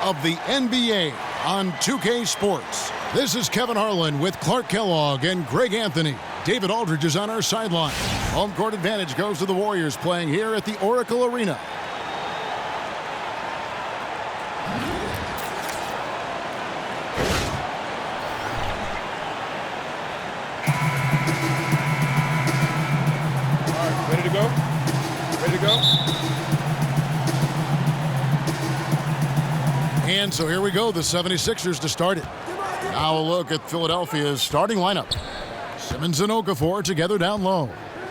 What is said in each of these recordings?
of the NBA on 2K Sports. This is Kevin Harlan with Clark Kellogg and Greg Anthony. David Aldridge is on our sideline. Home court advantage goes to the Warriors playing here at the Oracle Arena. All right, ready to go? Ready to go? And so here we go, the 76ers to start it. Now a look at Philadelphia's starting lineup. Simmons and Okafor together down low.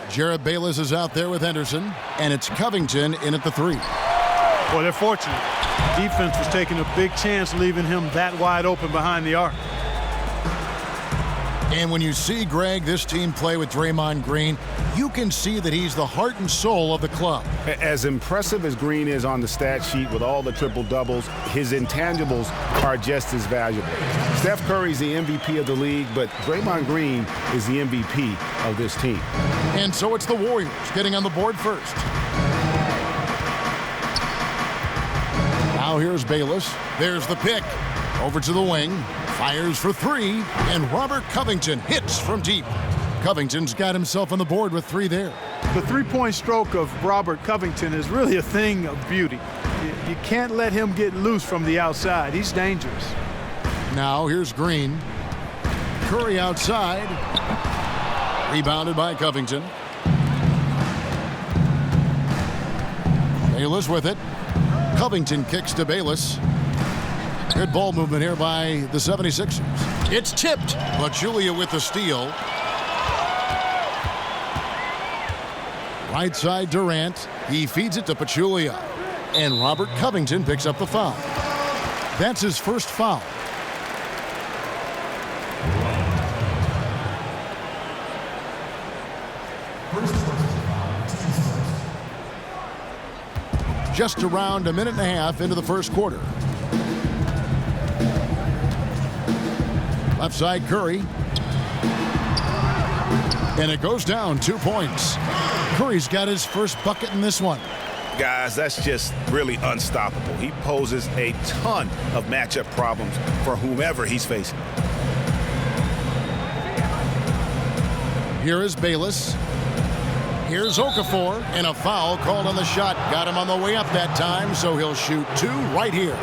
Jarrett Bayless is out there with Henderson, and it's Covington in at the 3. Well, they're fortunate. Defense was taking a big chance leaving him that wide open behind the arc. And when you see, Greg, this team play with Draymond Green, you can see that he's the heart and soul of the club. As impressive as Green is on the stat sheet with all the triple-doubles, his intangibles are just as valuable. Steph Curry's the MVP of the league, but Draymond Green is the MVP of this team. And so it's the Warriors getting on the board first. Now here's Bayless. There's the pick. Over to the wing. Fires for 3, and Robert Covington hits from deep. Covington's got himself on the board with 3 there. The three-point stroke of Robert Covington is really a thing of beauty. You can't let him get loose from the outside. He's dangerous. Now here's Green. Curry outside. Rebounded by Covington. Bayless with it. Covington kicks to Bayless. Good ball movement here by the 76ers. It's tipped, but Julia with the steal. Right side Durant. He feeds it to Pachulia. And Robert Covington picks up the foul. That's his first foul. Just around a minute and a half into the first quarter. Left side Curry. And it goes down 2 points. Curry's got his first bucket in this one. Guys, that's just really unstoppable. He poses a ton of matchup problems for whomever he's facing. Here is Bayless. Here's Okafor, and a foul called on the shot. Got him on the way up that time, so he'll shoot 2 right here.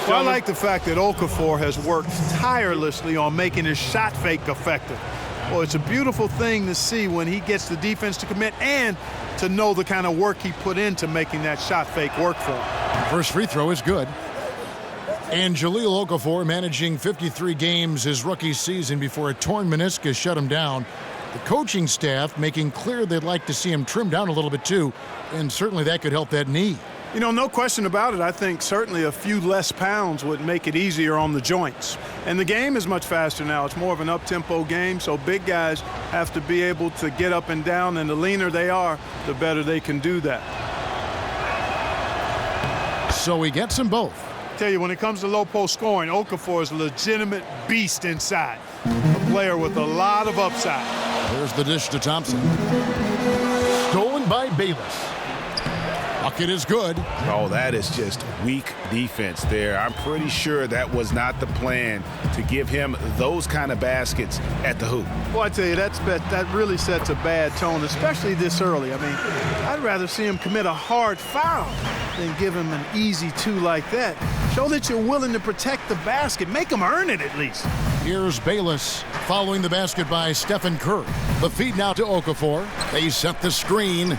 Well, I like the fact that Okafor has worked tirelessly on making his shot fake effective. Well, it's a beautiful thing to see when he gets the defense to commit and to know the kind of work he put into making that shot fake work for him. First free throw is good. And Jahlil Okafor managing 53 games his rookie season before a torn meniscus shut him down. The coaching staff making clear they'd like to see him trim down a little bit too, and certainly that could help that knee. You know, no question about it. I think certainly a few less pounds would make it easier on the joints. And the game is much faster now. It's more of an up-tempo game, so big guys have to be able to get up and down, and the leaner they are, the better they can do that. So he gets them both. I tell you, when it comes to low-post scoring, Okafor is a legitimate beast inside. A player with a lot of upside. There's the dish to Thompson. Stolen by Bayless. Bucket is good. Oh, that is just weak defense there. I'm pretty sure that was not the plan to give him those kind of baskets at the hoop. Well, I tell you, that really sets a bad tone, especially this early. I mean, I'd rather see him commit a hard foul than give him an easy 2 like that. Show that you're willing to protect the basket. Make him earn it at least. Here's Bayless following the basket by Stephen Curry. The feed now to Okafor. They set the screen.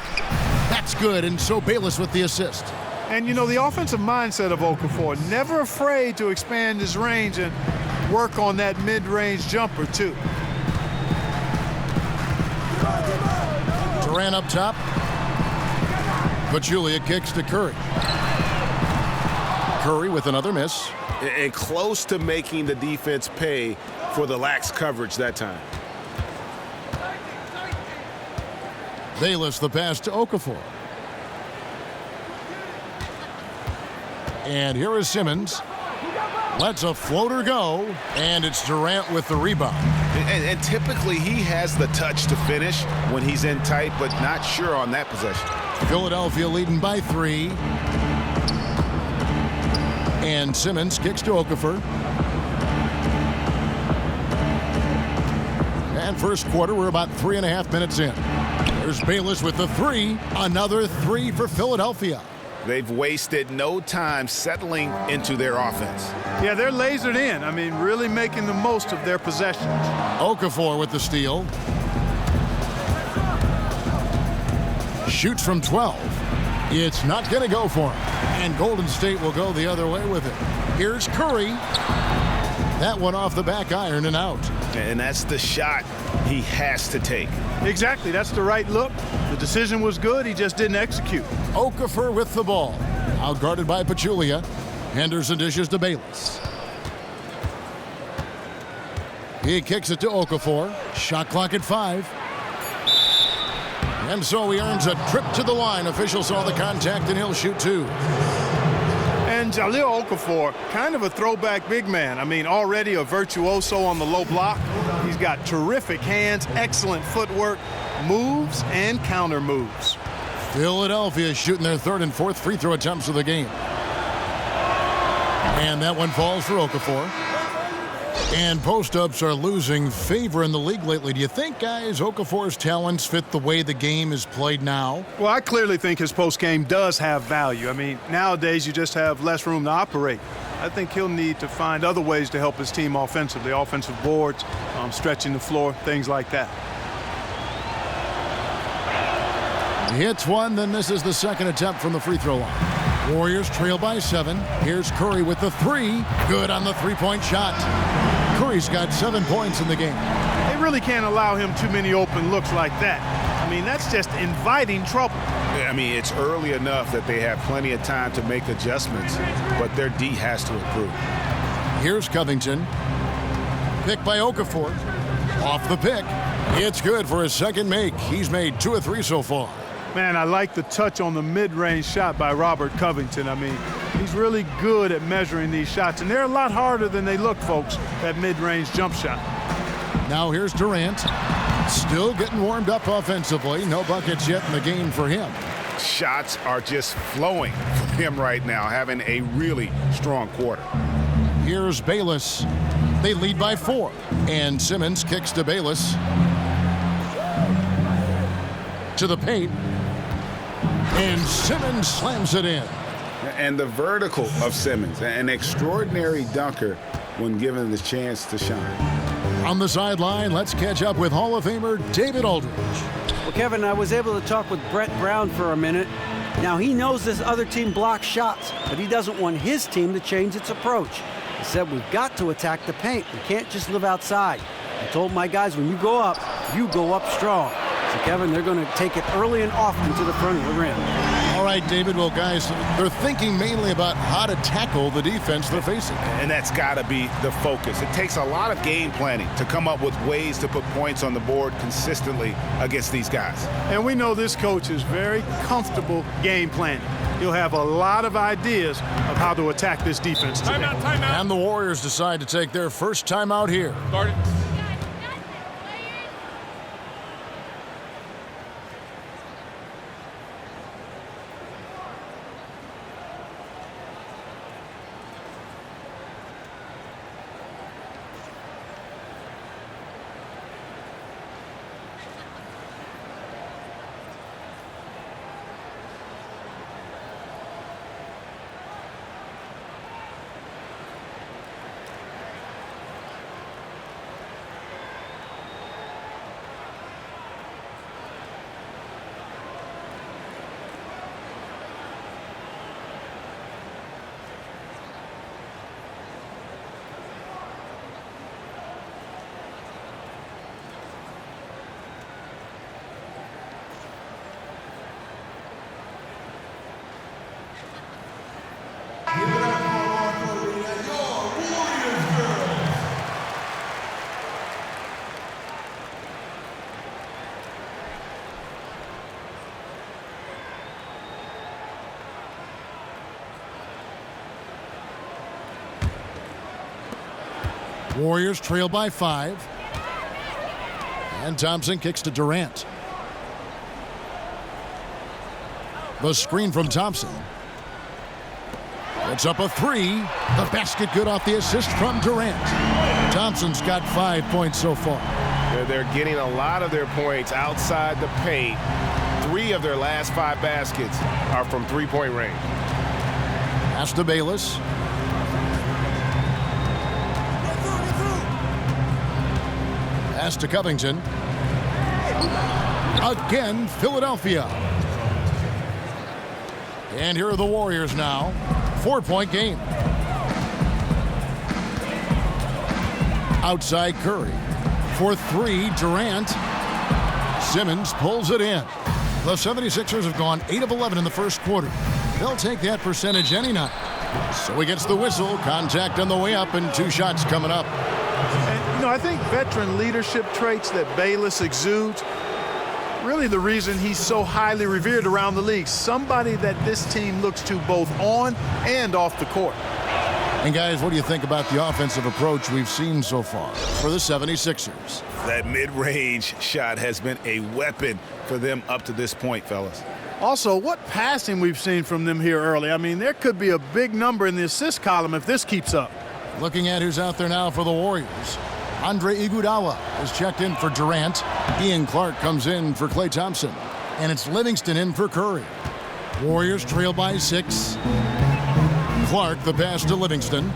That's good, and so Bayless with the assist. And, you know, the offensive mindset of Okafor, never afraid to expand his range and work on that mid-range jumper, too. Durant up top. Pachulia kicks to Curry. Curry with another miss. And close to making the defense pay for the lax coverage that time. Bayless the pass to Okafor. And here is Simmons. Lets a floater go, and it's Durant with the rebound. And typically he has the touch to finish when he's in tight, but not sure on that possession. Philadelphia leading by 3. And Simmons kicks to Okafor. And first quarter, we're about 3.5 minutes in. There's Bayless with the three. Another three for Philadelphia. They've wasted no time settling into their offense. Yeah, they're lasered in. I mean, really making the most of their possessions. Okafor with the steal. Shoots from 12. It's not going to go for him. And Golden State will go the other way with it. Here's Curry. That one off the back iron and out. And that's the shot he has to take. Exactly. That's the right look. The decision was good. He just didn't execute. Okafor with the ball. Out guarded by Pachulia. Henderson dishes to Bayless. He kicks it to Okafor. Shot clock at 5. And so he earns a trip to the line. Official saw the contact and he'll shoot 2. And Jahlil Okafor, kind of a throwback big man. I mean, already a virtuoso on the low block. He's got terrific hands, excellent footwork, moves, and counter moves. Philadelphia shooting their third and fourth free throw attempts of the game. And that one falls for Okafor. And post-ups are losing favor in the league lately. Do you think, guys, Okafor's talents fit the way the game is played now? Well, I clearly think his post-game does have value. I mean, nowadays you just have less room to operate. I think he'll need to find other ways to help his team offensively, offensive boards, stretching the floor, things like that. He hits one, then misses the second attempt from the free throw line. Warriors trail by 7. Here's Curry with the 3. Good on the three-point shot. Curry's got 7 points in the game. They really can't allow him too many open looks like that. I mean, that's just inviting trouble. I mean, it's early enough that they have plenty of time to make adjustments, but their D has to improve. Here's Covington. Pick by Okafor. Off the pick. It's good for his second make. He's made 2 of 3 so far. Man, I like the touch on the mid-range shot by Robert Covington. I mean, he's really good at measuring these shots, and they're a lot harder than they look, folks, that mid-range jump shot. Now here's Durant. Still getting warmed up offensively. No buckets yet in the game for him. Shots are just flowing from him right now, having a really strong quarter. Here's Bayless. They lead by 4. And Simmons kicks to Bayless. To the paint. And Simmons slams it in. And the vertical of Simmons, an extraordinary dunker when given the chance to shine. On the sideline, let's catch up with Hall of Famer David Aldridge. Well, Kevin, I was able to talk with Brett Brown for a minute. Now, he knows this other team blocks shots, but he doesn't want his team to change its approach. He said, we've got to attack the paint. We can't just live outside. I told my guys, when you go up strong. So, Kevin, they're going to take it early and often to the front of the rim. All right, David. Well, guys, they're thinking mainly about how to tackle the defense they're facing. And that's got to be the focus. It takes a lot of game planning to come up with ways to put points on the board consistently against these guys. And we know this coach is very comfortable game planning. He'll have a lot of ideas of how to attack this defense today. Timeout. And the Warriors decide to take their first timeout here. Guard it. Warriors trail by 5. And Thompson kicks to Durant. The screen from Thompson. It's up a three. The basket good off the assist from Durant. Thompson's got 5 points so far. They're getting a lot of their points outside the paint. 3 of their last 5 baskets are from three-point range. Pass to Bayless. Pass to Covington. Again, Philadelphia. And here are the Warriors now. 4-point game. Outside Curry. For 3, Durant. Simmons pulls it in. The 76ers have gone 8 of 11 in the first quarter. They'll take that percentage any night. So he gets the whistle. Contact on the way up and 2 shots coming up. And, I think veteran leadership traits that Bayless exudes, really the reason he's so highly revered around the league. Somebody that this team looks to both on and off the court. And guys, what do you think about the offensive approach we've seen so far for the 76ers? That mid-range shot has been a weapon for them up to this point, fellas. Also, what passing we've seen from them here early. I mean, there could be a big number in the assist column if this keeps up. Looking at who's out there now for the Warriors. Andre Iguodala is checked in for Durant. Ian Clark comes in for Klay Thompson. And it's Livingston in for Curry. Warriors trail by 6. Clark, the pass to Livingston.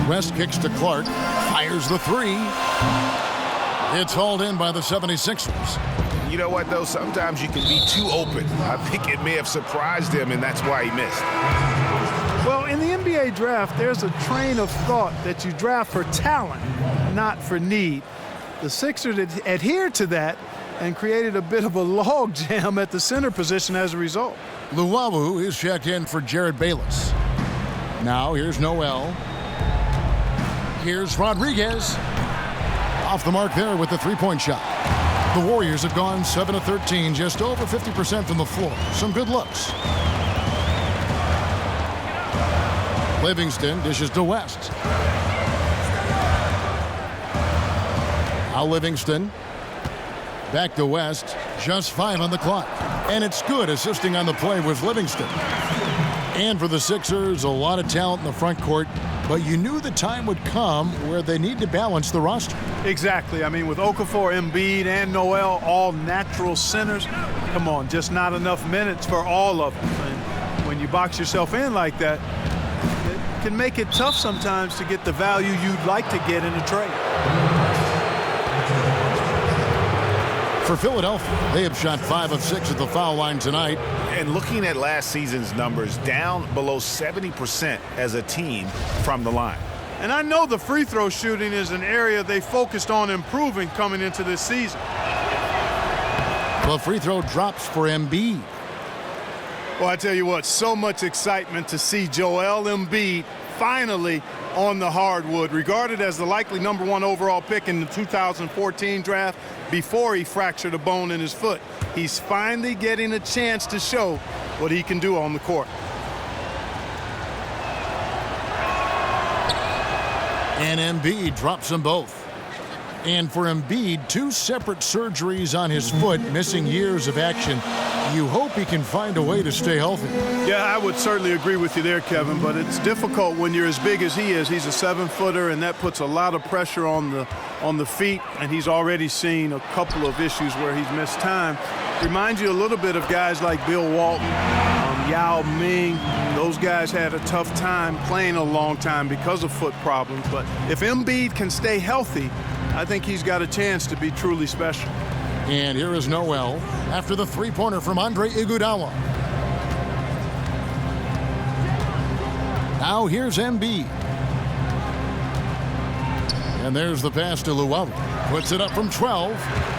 West kicks to Clark. Fires the 3. It's hauled in by the 76ers. You know what, though? Sometimes you can be too open. I think it may have surprised him, and that's why he missed. Well, in the NBA draft, there's a train of thought that you draft for talent, not for need. The Sixers adhered to that and created a bit of a logjam at the center position as a result. Luwawu is checked in for Jared Bayless. Now here's Noel. Here's Rodriguez. Off the mark there with the 3-point shot. The Warriors have gone 7 of 13, just over 50% from the floor. Some good looks. Livingston dishes to West. Now Livingston. Back to West. Just 5 on the clock. And it's good. Assisting on the play with Livingston. And for the Sixers, a lot of talent in the front court. But you knew the time would come where they need to balance the roster. Exactly. I mean, with Okafor, Embiid, and Noel, all natural centers, come on, just not enough minutes for all of them. And when you box yourself in like that, it can make it tough sometimes to get the value you'd like to get in a trade. For Philadelphia, they have shot 5 of 6 at the foul line tonight. And looking at last season's numbers, down below 70% as a team from the line. And I know the free throw shooting is an area they focused on improving coming into this season. The free throw drops for Embiid. Well, I tell you what, so much excitement to see Joel Embiid finally on the hardwood, regarded as the likely #1 overall pick in the 2014 draft before he fractured a bone in his foot. He's finally getting a chance to show what he can do on the court. And Embiid drops them both. And for Embiid, 2 separate surgeries on his foot, missing years of action. You hope he can find a way to stay healthy. Yeah, I would certainly agree with you there, Kevin, but it's difficult when you're as big as he is. He's a 7-footer, and that puts a lot of pressure on the feet, and he's already seen a couple of issues where he's missed time. Reminds you a little bit of guys like Bill Walton, Yao Ming. Those guys had a tough time playing a long time because of foot problems, but if Embiid can stay healthy, I think he's got a chance to be truly special. And here is Noel after the 3-pointer from Andre Iguodala. Now here's Embiid. And there's the pass to Luwawu. Puts it up from 12.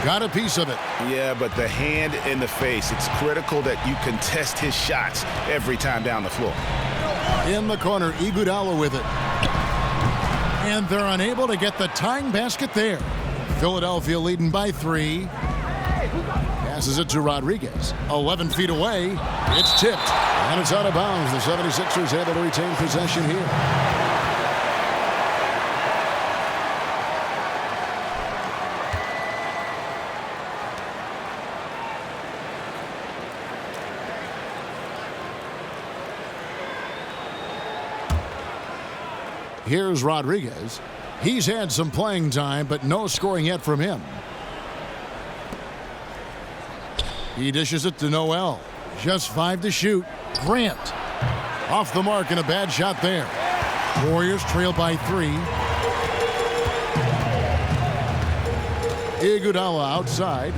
Got a piece of it. Yeah, but the hand in the face, it's critical that you contest his shots every time down the floor. In the corner, Iguodala with it. And they're unable to get the tying basket there. Philadelphia leading by 3. Passes it to Rodriguez. 11 feet away. It's tipped. And it's out of bounds. The 76ers able to retain possession here. Here's Rodriguez. He's had some playing time, but no scoring yet from him. He dishes it to Noel. Just 5 to shoot. Grant. Off the mark and a bad shot there. Warriors trail by 3. Iguodala outside.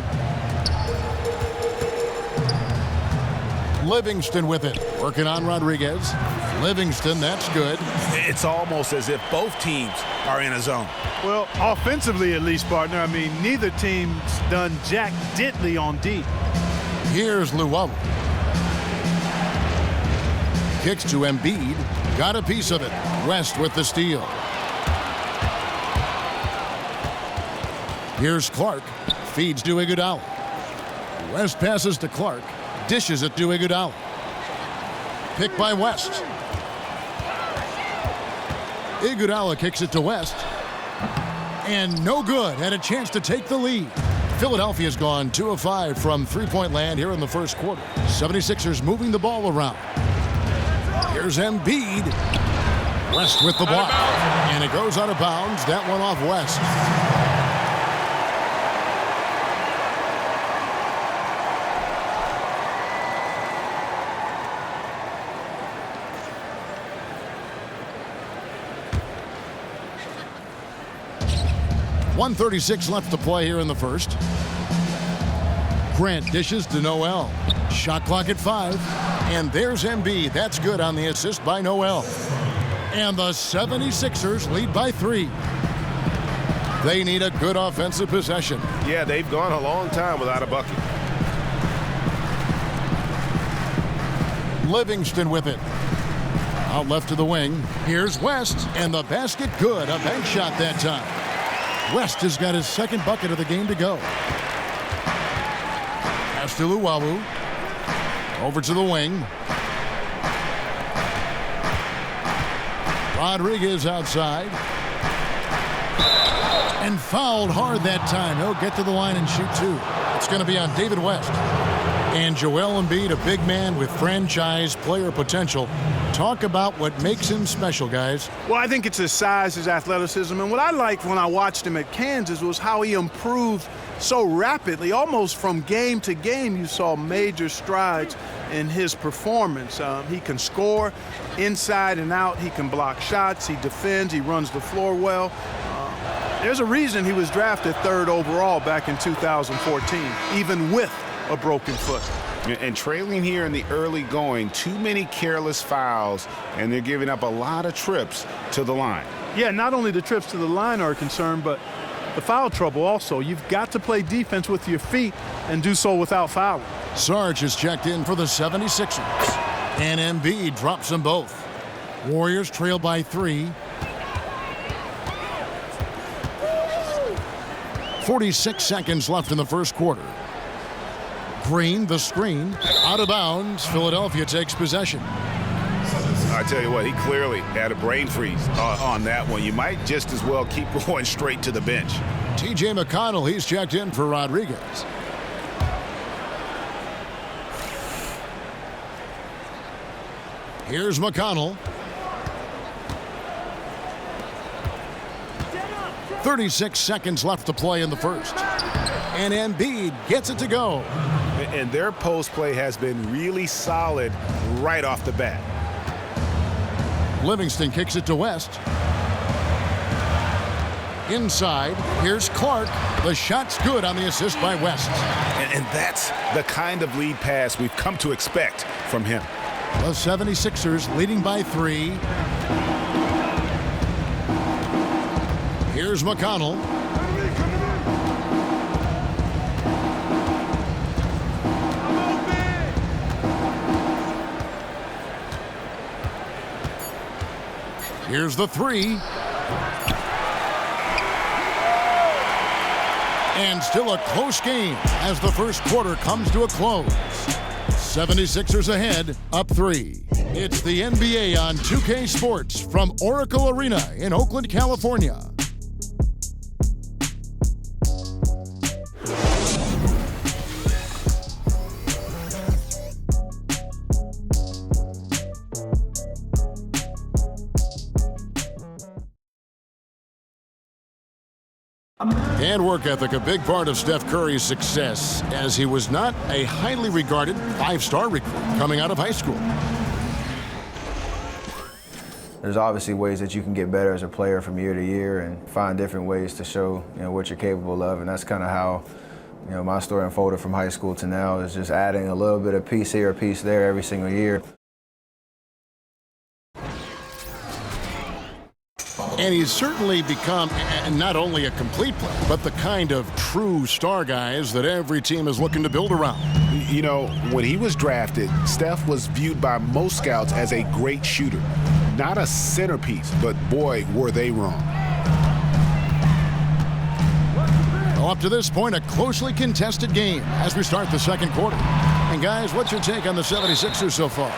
Livingston with it. Working on Rodriguez. Livingston, that's good. It's almost as if both teams are in a zone. Well, offensively at least, partner. I mean, neither team's done jack diddly on D. Here's Luwawu. Kicks to Embiid. Got a piece of it. West with the steal. Here's Clark. Feeds to Iguodala. West passes to Clark. Dishes it to Iguodala. Picked by West. Iguodala kicks it to West. And no good. Had a chance to take the lead. Philadelphia's gone 2 of 5 from three-point land here in the first quarter. 76ers moving the ball around. Here's Embiid. West with the block. And it goes out of bounds. That one off West. .136 left to play here in the first. Grant dishes to Noel. Shot clock at 5. And there's Embiid. That's good on the assist by Noel. And the 76ers lead by 3. They need a good offensive possession. Yeah, they've gone a long time without a bucket. Livingston with it. Out left to the wing. Here's West. And the basket good. A bank shot that time. West has got his second bucket of the game to go. Pass to Luwawu. Over to the wing. Rodriguez outside. And fouled hard that time. He'll get to the line and shoot 2. It's going to be on David West. And Joel Embiid, a big man with franchise player potential. Talk about what makes him special, guys. Well, I think it's his size, his athleticism. And what I liked when I watched him at Kansas was how he improved so rapidly. Almost from game to game, you saw major strides in his performance. He can score inside and out. He can block shots. He defends. He runs the floor well. There's a reason he was drafted 3rd overall back in 2014, even with a broken foot. And trailing here in the early going, too many careless fouls, and they're giving up a lot of trips to the line. Yeah, not only the trips to the line are a concern, but the foul trouble also. You've got to play defense with your feet and do so without fouling. Sarge is checked in for the 76ers. And Embiid drops them both. Warriors trail by 3. 46 seconds left in the first quarter. Green, the screen, out of bounds. Philadelphia takes possession. I tell you what, he clearly had a brain freeze on that one. You might just as well keep going straight to the bench. T.J. McConnell, he's checked in for Rodriguez. Here's McConnell. 36 seconds left to play in the first. And Embiid gets it to go. And their post play has been really solid right off the bat. Livingston kicks it to West. Inside, here's Clark. The shot's good on the assist by West. And that's the kind of lead pass we've come to expect from him. The 76ers leading by 3. Here's McConnell. Here's the 3. And still a close game as the first quarter comes to a close. 76ers ahead, up 3. It's the NBA on 2K Sports from Oracle Arena in Oakland, California. And work ethic, a big part of Steph Curry's success, as he was not a highly regarded five-star recruit coming out of high school. There's obviously ways that you can get better as a player from year to year and find different ways to show, what you're capable of, and that's kind of how, my story unfolded from high school to now, is just adding a little bit of piece here, a piece there every single year. And he's certainly become not only a complete player, but the kind of true star guys that every team is looking to build around. When he was drafted, Steph was viewed by most scouts as a great shooter. Not a centerpiece, but boy, were they wrong. Well, up to this point, a closely contested game as we start the second quarter. And guys, what's your take on the 76ers so far?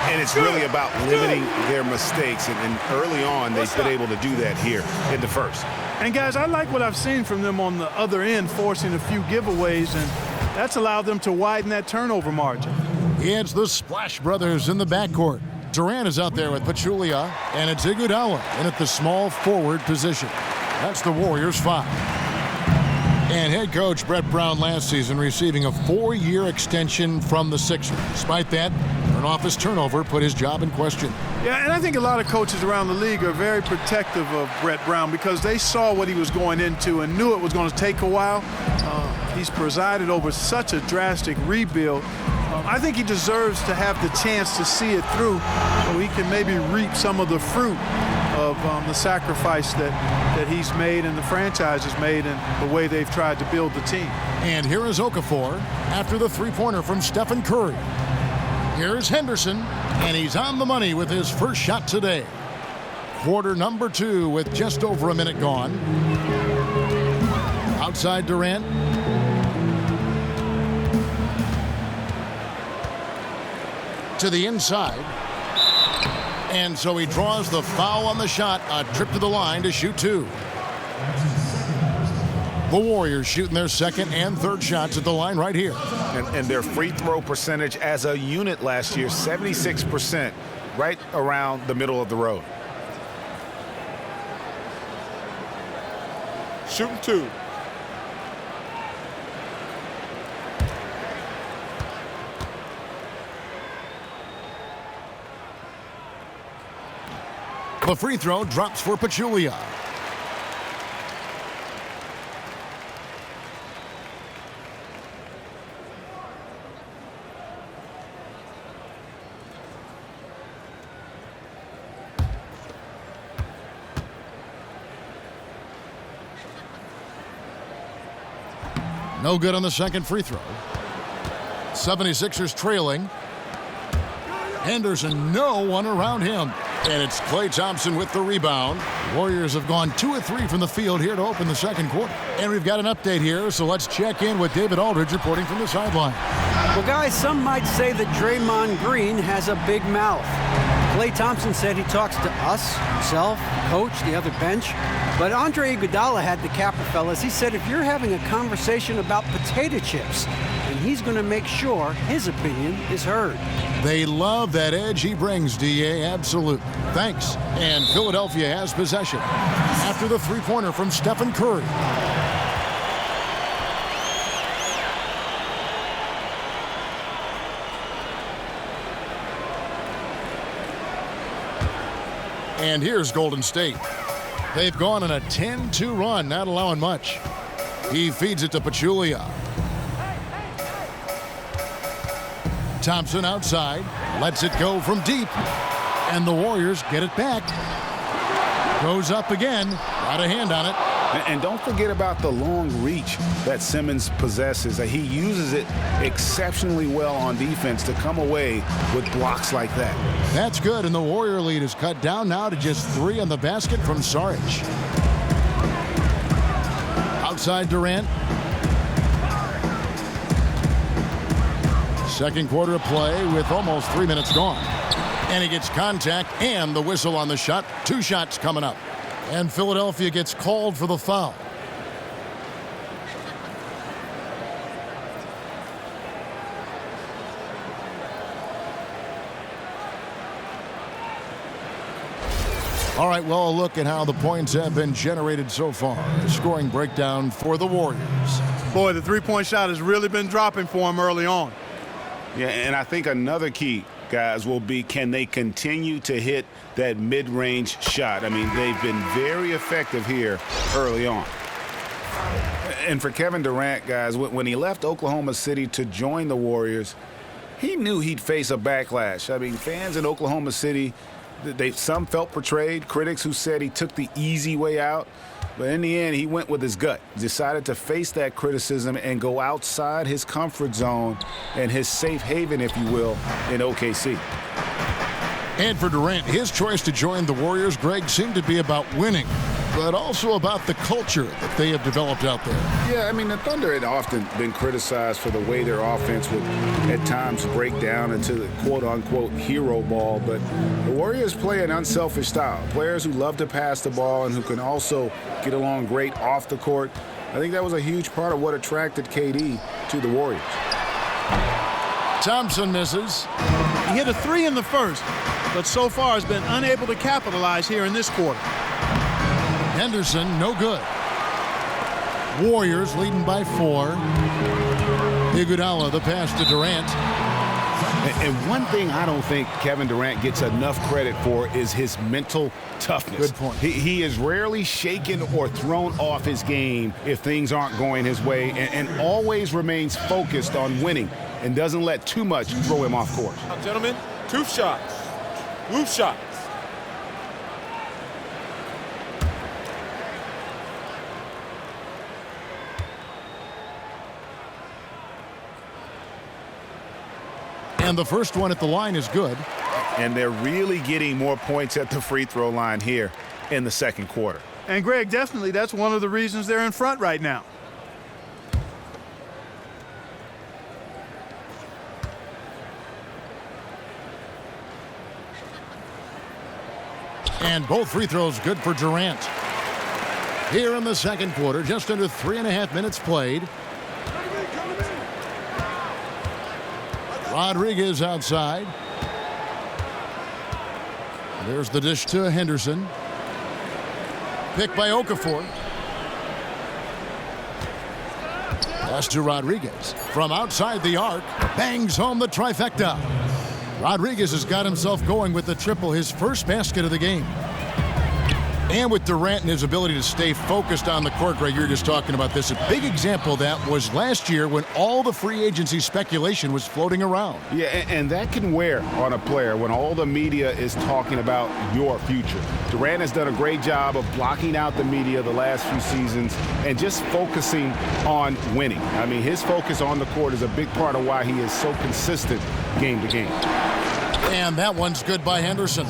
And it's really about limiting their mistakes, and early on, they've been able to do that here in the first. And guys, I like what I've seen from them on the other end, forcing a few giveaways, and that's allowed them to widen that turnover margin. It's the Splash Brothers in the backcourt. Durant is out there with Pachulia, and it's Iguodala in at the small forward position. That's the Warriors' 5. And head coach Brett Brown last season receiving a 4-year extension from the Sixers. Despite that, an office turnover put his job in question. Yeah, and I think a lot of coaches around the league are very protective of Brett Brown because they saw what he was going into and knew it was going to take a while. He's presided over such a drastic rebuild. I think he deserves to have the chance to see it through so he can maybe reap some of the fruit of the sacrifice that he's made and the franchise has made and the way they've tried to build the team. And here is Okafor after the three-pointer from Stephen Curry. Here's Henderson, and he's on the money with his first shot today. Quarter number 2 with just over a minute gone. Outside Durant. To the inside. And so he draws the foul on the shot, a trip to the line to shoot 2. The Warriors shooting their second and third shots at the line right here. And their free throw percentage as a unit last year, 76%, right around the middle of the road. Shooting 2. The free throw drops for Pachulia. No good on the second free throw. 76ers trailing. Henderson, no one around him. And it's Klay Thompson with the rebound. Warriors have gone 2 of 3 from the field here to open the second quarter. And we've got an update here, so let's check in with David Aldridge reporting from the sideline. Well, guys, some might say that Draymond Green has a big mouth. Klay Thompson said he talks to us, himself, coach, the other bench. But Andre Iguodala had the capper, fellas. He said if you're having a conversation about potato chips, and he's going to make sure his opinion is heard. They love that edge he brings, D.A. Absolutely. Thanks. And Philadelphia has possession after the three-pointer from Stephen Curry. And here's Golden State. They've gone on a 10-2 run, not allowing much. He feeds it to Pachulia. Thompson outside, lets it go from deep, and the Warriors get it back. Goes up again, got a hand on it. And don't forget about the long reach that Simmons possesses. He uses it exceptionally well on defense to come away with blocks like that. That's good, and the Warrior lead is cut down now to just 3 on the basket from Saric. Outside Durant. Second quarter of play with almost 3 minutes gone. And he gets contact and the whistle on the shot. 2 shots coming up. And Philadelphia gets called for the foul. All right, well, a look at how the points have been generated so far. A scoring breakdown for the Warriors. Boy, the three-point shot has really been dropping for him early on. Yeah, and I think another key, guys, will be can they continue to hit that mid-range shot? I mean, they've been very effective here early on. And for Kevin Durant, guys, when he left Oklahoma City to join the Warriors, he knew he'd face a backlash. I mean, fans in Oklahoma City, some felt betrayed, critics who said he took the easy way out. But in the end, he went with his gut, decided to face that criticism and go outside his comfort zone and his safe haven, if you will, in OKC. And for Durant, his choice to join the Warriors, Greg, seemed to be about winning, but also about the culture that they have developed out there. Yeah, I mean, the Thunder had often been criticized for the way their offense would at times break down into the quote-unquote hero ball, but the Warriors play an unselfish style. Players who love to pass the ball and who can also get along great off the court. I think that was a huge part of what attracted KD to the Warriors. Thompson misses. He hit a three in the first, but so far has been unable to capitalize here in this quarter. Henderson, no good. Warriors leading by 4. Iguodala, the pass to Durant. And one thing I don't think Kevin Durant gets enough credit for is his mental toughness. Good point. He is rarely shaken or thrown off his game if things aren't going his way, and always remains focused on winning and doesn't let too much throw him off course. Now, gentlemen, 2 shots. Move shots. And the first one at the line is good. And they're really getting more points at the free throw line here in the second quarter. And, Greg, definitely that's one of the reasons they're in front right now. And both free throws good for Durant. Here in the second quarter, just under 3.5 minutes played. Rodriguez outside. There's the dish to Henderson. Picked by Okafor. Pass to Rodriguez. From outside the arc, bangs home the trifecta. Rodriguez has got himself going with the triple, his first basket of the game. And with Durant and his ability to stay focused on the court, Greg, you're just talking about this. A big example of that was last year when all the free agency speculation was floating around. Yeah, and that can wear on a player when all the media is talking about your future. Durant has done a great job of blocking out the media the last few seasons and just focusing on winning. I mean, his focus on the court is a big part of why he is so consistent game to game. And that one's good by Henderson.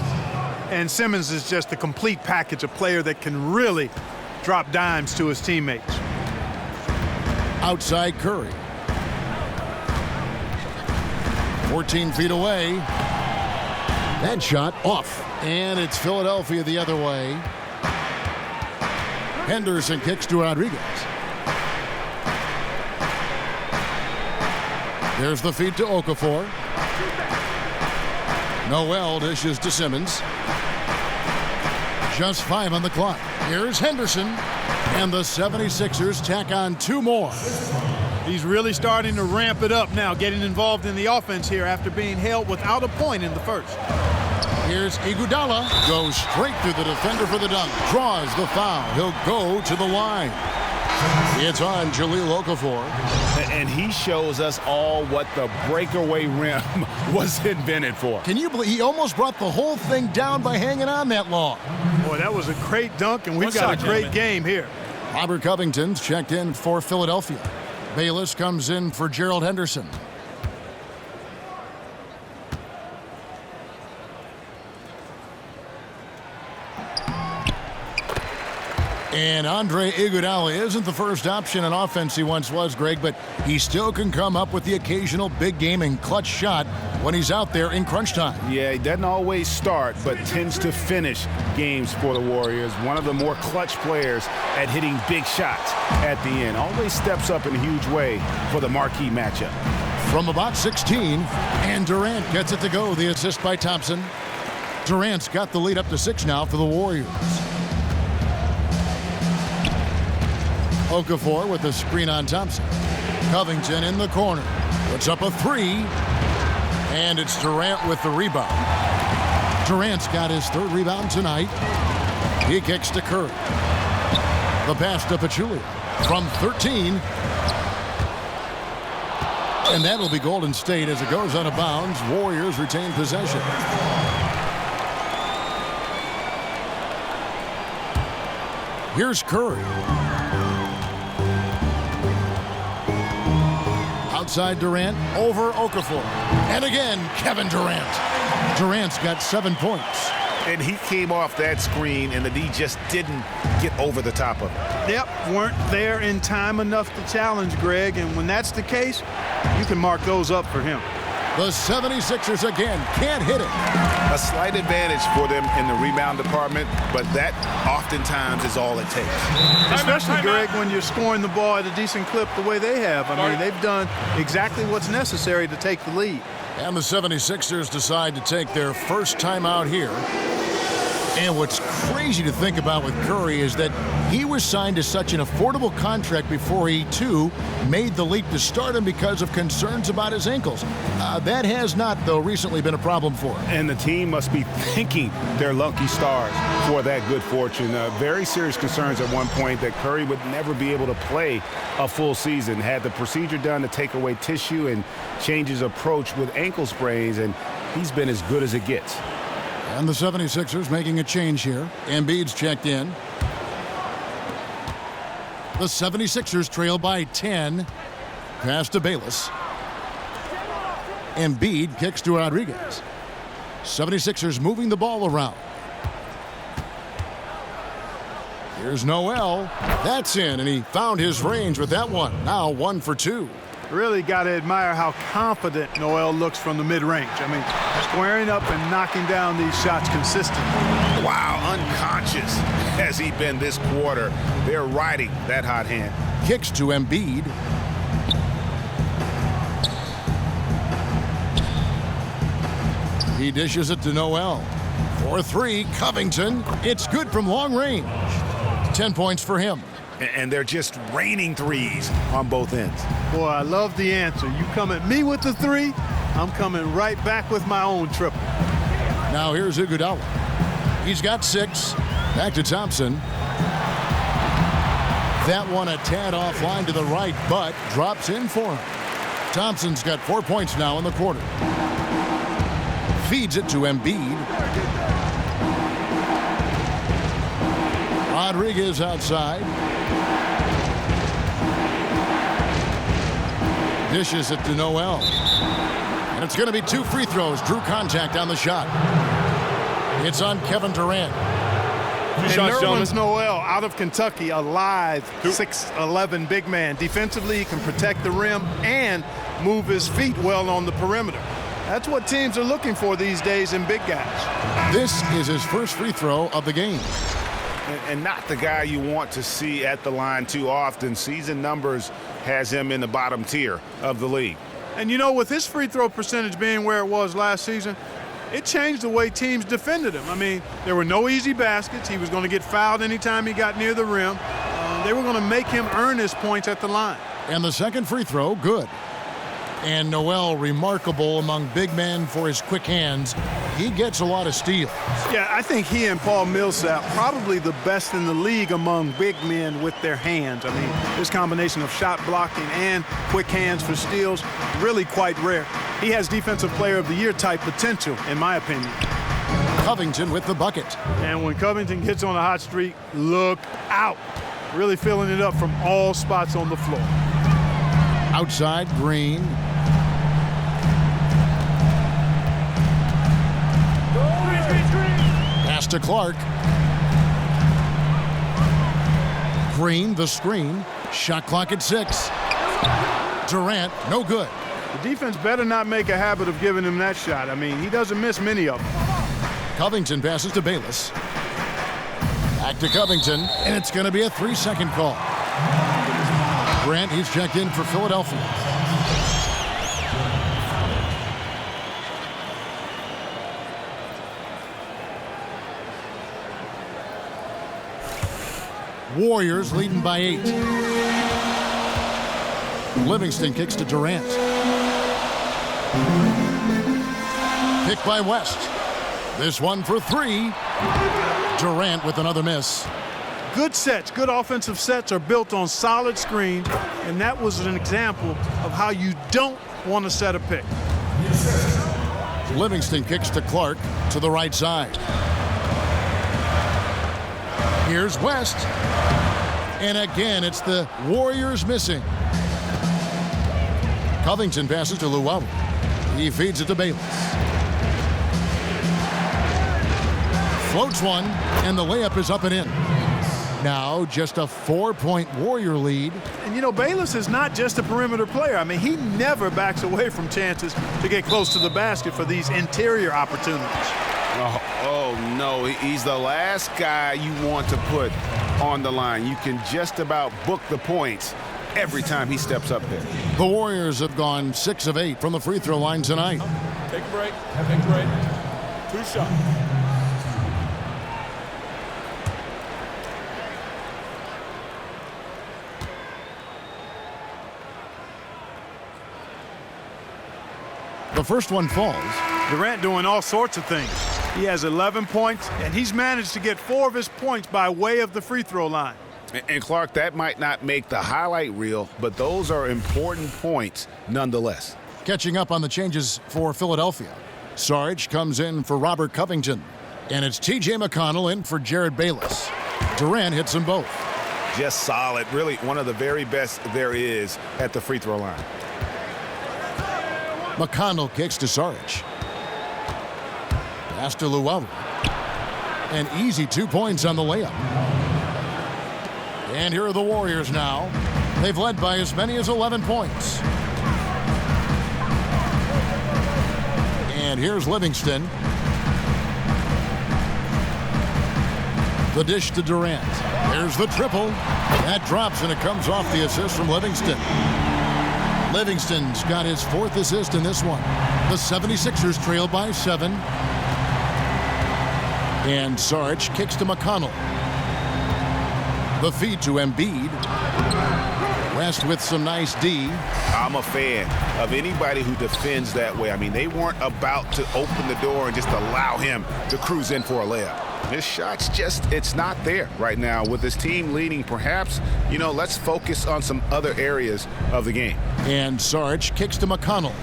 And Simmons is just a complete package, a player that can really drop dimes to his teammates. Outside Curry. 14 feet away. That shot off. And it's Philadelphia the other way. Henderson kicks to Rodriguez. There's the feed to Okafor. Noel dishes to Simmons. Just 5 on the clock. Here's Henderson. And the 76ers tack on 2 more. He's really starting to ramp it up now, getting involved in the offense here after being held without a point in the first. Here's Iguodala. Goes straight through the defender for the dunk. Draws the foul. He'll go to the line. It's on Jahlil Okafor. And he shows us all what the breakaway rim was invented for. Can you believe he almost brought the whole thing down by hanging on that long? Boy, that was a great dunk, and we've got a great game here. Robert Covington's checked in for Philadelphia. Bayless comes in for Gerald Henderson. And Andre Iguodala isn't the first option in offense he once was, Greg, but he still can come up with the occasional big game and clutch shot when he's out there in crunch time. Yeah, he doesn't always start, but tends to finish games for the Warriors. One of the more clutch players at hitting big shots at the end. Always steps up in a huge way for the marquee matchup. From about 16, and Durant gets it to go. The assist by Thompson. Durant's got the lead up to 6 now for the Warriors. Okafor with the screen on Thompson. Covington in the corner. Puts up a 3. And it's Durant with the rebound. Durant's got his 3rd rebound tonight. He kicks to Curry. The pass to Pachulia from 13. And that'll be Golden State as it goes out of bounds. Warriors retain possession. Here's Curry. Outside Durant, over Okafor. And again, Kevin Durant. Durant's got 7 points. And he came off that screen, and the D just didn't get over the top of it. Yep, weren't there in time enough to challenge Greg, and when that's the case, you can mark those up for him. The 76ers again can't hit it. A slight advantage for them in the rebound department, but that oftentimes is all it takes. Especially, Greg, when you're scoring the ball at a decent clip the way they have. I mean, they've done exactly what's necessary to take the lead. And the 76ers decide to take their first time out here. And what's crazy to think about with Curry is that he was signed to such an affordable contract before he, too, made the leap to stardom because of concerns about his ankles. That has not, though, recently been a problem for him. And the team must be thanking their lucky stars for that good fortune. Very serious concerns at one point that Curry would never be able to play a full season. Had the procedure done to take away tissue and change his approach with ankle sprains, and he's been as good as it gets. And the 76ers making a change here. Embiid's checked in. The 76ers trail by 10. Pass to Bayless. Embiid kicks to Rodriguez. 76ers moving the ball around. Here's Noel. That's in, and he found his range with that one. Now 1 for 2. Really got to admire how confident Noel looks from the mid-range. I mean, squaring up and knocking down these shots consistently. Wow, unconscious has he been this quarter. They're riding that hot hand. Kicks to Embiid. He dishes it to Noel. 4-3, Covington. It's good from long range. 10 points for him. And they're just raining threes on both ends. Boy, I love the answer. You come at me with the 3, I'm coming right back with my own triple. Now here's Iguodala. He's got 6. Back to Thompson. That one a tad offline to the right, but drops in for him. Thompson's got 4 points now in the quarter. Feeds it to Embiid. Rodriguez outside. Dishes it to Noel. And it's going to be 2 free throws. Drew contact on the shot. It's on Kevin Durant. And Nerlens Noel out of Kentucky, a live 6'11" big man. Defensively, he can protect the rim and move his feet well on the perimeter. That's what teams are looking for these days in big guys. This is his first free throw of the game. And not the guy you want to see at the line too often. Season numbers has him in the bottom tier of the league. And you know, with his free throw percentage being where it was last season, it changed the way teams defended him. I mean, there were no easy baskets. He was going to get fouled anytime he got near the rim. They were going to make him earn his points at the line. And the second free throw, good. And Noel, remarkable among big men for his quick hands. He gets a lot of steals. Yeah, I think he and Paul Millsap probably the best in the league among big men with their hands. I mean, this combination of shot blocking and quick hands for steals, really quite rare. He has Defensive Player of the Year type potential, in my opinion. Covington with the bucket. And when Covington gets on a hot streak, look out. Really filling it up from all spots on the floor. Outside, Green. Pass to Clark. Green, the screen. Shot clock at 6. Durant, no good. The defense better not make a habit of giving him that shot. I mean, he doesn't miss many of them. Covington passes to Bayless. Back to Covington, and it's going to be a 3-second call. Grant, he's checked in for Philadelphia. Warriors leading by 8. Livingston kicks to Durant. Pick by West. This one for 3. Durant with another miss. Good sets, good offensive sets are built on solid screen, and that was an example of how you don't want to set a pick. Livingston kicks to Clark to the right side. Here's West. And again, it's the Warriors missing. Covington passes to Luau. He feeds it to Bayless. Floats one, and the layup is up and in. Now just a 4-point Warrior lead. And, you know, Bayless is not just a perimeter player. I mean, he never backs away from chances to get close to the basket for these interior opportunities. Oh, no. He's the last guy you want to put on the line. You can just about book the points every time he steps up there. The Warriors have gone 6 of 8 from the free throw line tonight. Take a break. Take a break. 2 shots. The first one falls. Durant doing all sorts of things. He has 11 points, and he's managed to get 4 of his points by way of the free throw line. And Clark, that might not make the highlight reel, but those are important points nonetheless. Catching up on the changes for Philadelphia. Sarge comes in for Robert Covington. And it's T.J. McConnell in for Jared Bayless. Durant hits them both. Just solid. Really one of the very best there is at the free throw line. McConnell kicks to Sarge. Pass to Luau. An easy 2 points on the layup. And here are the Warriors now. They've led by as many as 11 points. And here's Livingston. The dish to Durant. There's the triple. That drops, and it comes off the assist from Livingston. Livingston's got his 4th assist in this one. The 76ers trail by 7. And Sarge kicks to McConnell. The feed to Embiid. West with some nice D. I'm a fan of anybody who defends that way. I mean, they weren't about to open the door and just allow him to cruise in for a layup. His shot's just, it's not there right now. With his team leading, perhaps, you know, let's focus on some other areas of the game. And Sarge kicks to McConnell.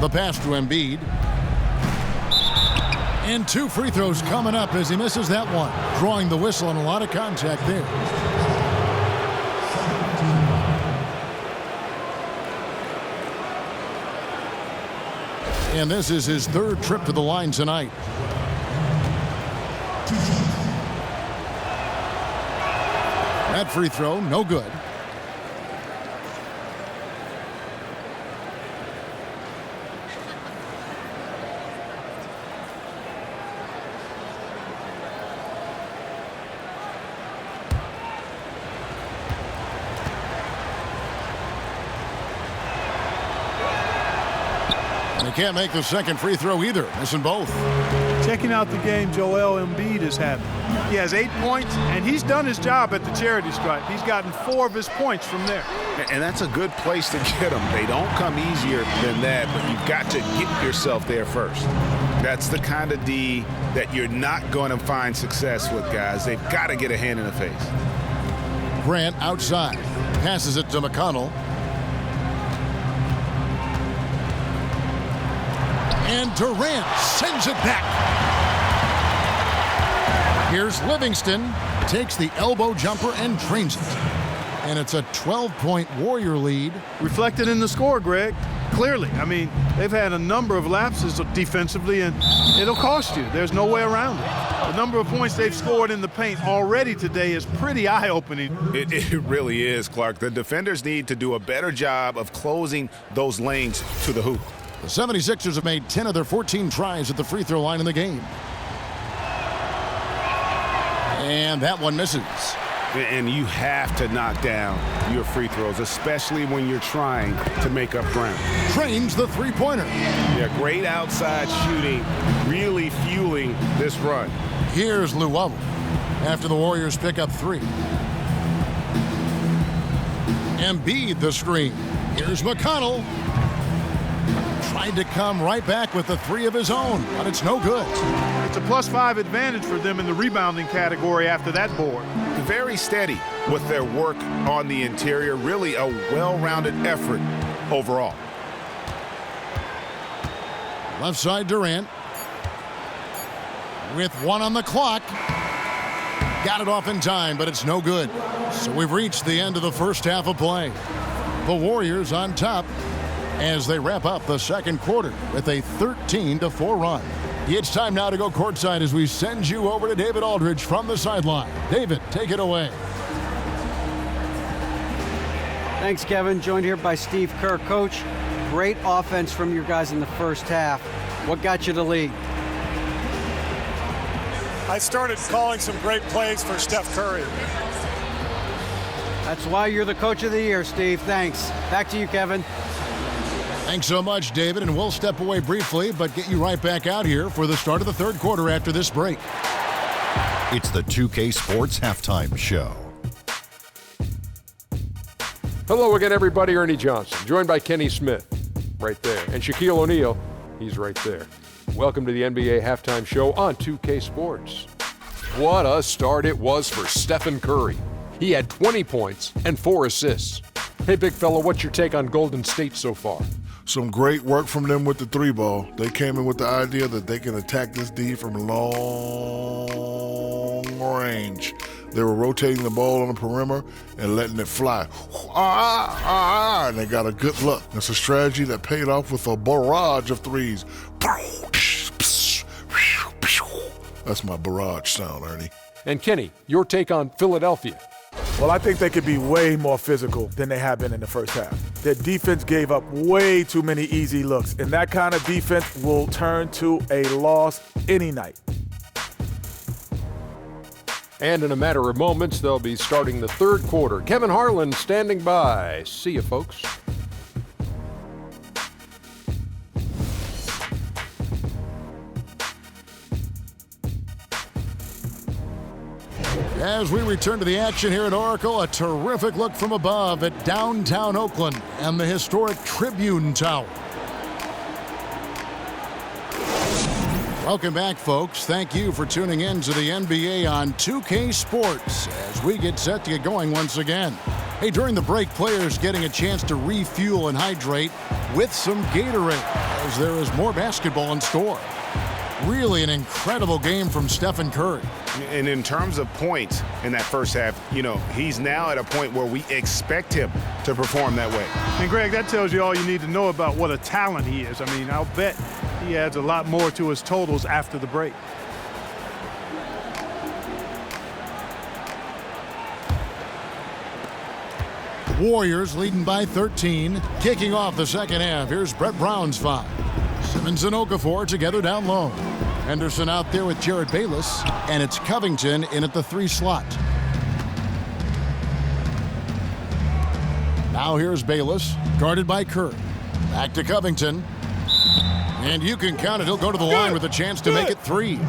The pass to Embiid. And 2 free throws coming up as he misses that one. Drawing the whistle and a lot of contact there. And this is his 3rd trip to the line tonight. That free throw, no good. He can't make the second free throw either, missing both. Checking out the game Joel Embiid is having. He has 8 points, and he's done his job at the charity stripe. He's gotten 4 of his points from there. And that's a good place to get them. They don't come easier than that, but you've got to get yourself there first. That's the kind of D that you're not going to find success with, guys. They've got to get a hand in the face. Grant outside. Passes it to McConnell. And Durant sends it back. Here's Livingston. Takes the elbow jumper and drains it. And it's a 12-point Warrior lead. Reflected in the score, Greg. Clearly. I mean, they've had a number of lapses defensively, and it'll cost you. There's no way around it. The number of points they've scored in the paint already today is pretty eye-opening. It really is, Clark. The defenders need to do a better job of closing those lanes to the hoop. The 76ers have made 10 of their 14 tries at the free throw line in the game. And that one misses. And you have to knock down your free throws, especially when you're trying to make up ground. Trains the three-pointer. Yeah, great outside shooting, really fueling this run. Here's Luwawu after the Warriors pick up 3. Embiid the screen. Here's McConnell. Tried to come right back with the 3 of his own, but it's no good. It's a +5 advantage for them in the rebounding category after that board. Very steady with their work on the interior. Really a well-rounded effort overall. Left side Durant. With 1 on the clock. Got it off in time, but it's no good. So we've reached the end of the first half of play. The Warriors on top as they wrap up the second quarter with a 13-4 run. It's time now to go courtside as we send you over to David Aldridge from the sideline. David, take it away. Thanks, Kevin. Joined here by Steve Kerr. Coach, great offense from your guys in the first half. What got you to lead? I started calling some great plays for Steph Curry. That's why you're the coach of the year, Steve. Thanks. Back to you, Kevin. Thanks so much, David, and we'll step away briefly, but get you right back out here for the start of the third quarter after this break. It's the 2K Sports Halftime Show. Hello again, everybody. Ernie Johnson, joined by Kenny Smith, right there, and Shaquille O'Neal, he's right there. Welcome to the NBA Halftime Show on 2K Sports. What a start it was for Stephen Curry. He had 20 points and 4 assists. Hey, big fella, what's your take on Golden State so far? Some great work from them with the 3 ball. They came in with the idea that they can attack this D from long range. They were rotating the ball on the perimeter and letting it fly. And they got a good look. It's a strategy that paid off with a barrage of threes. That's my barrage sound, Ernie. And Kenny, your take on Philadelphia? Well, I think they could be way more physical than they have been in the first half. Their defense gave up way too many easy looks, and that kind of defense will turn to a loss any night. And in a matter of moments, they'll be starting the third quarter. Kevin Harlan standing by. See you, folks. As we return to the action here at Oracle, a terrific look from above at downtown Oakland and the historic Tribune Tower. Welcome back, folks. Thank you for tuning in to the NBA on 2K Sports as we get set to get going once again. Hey, during the break, players getting a chance to refuel and hydrate with some Gatorade as there is more basketball in store. Really an incredible game from Stephen Curry. And in terms of points in that first half, you know, he's now at a point where we expect him to perform that way. And, Greg, that tells you all you need to know about what a talent he is. I mean, I'll bet he adds a lot more to his totals after the break. Warriors leading by 13. Kicking off the second half, here's Brett Brown's 5. Simmons and Okafor together down low. Henderson out there with Jared Bayless, and it's Covington in at the 3 slot. Now here's Bayless, guarded by Curry. Back to Covington. And you can count it, he'll go to the line with a chance to make it 3.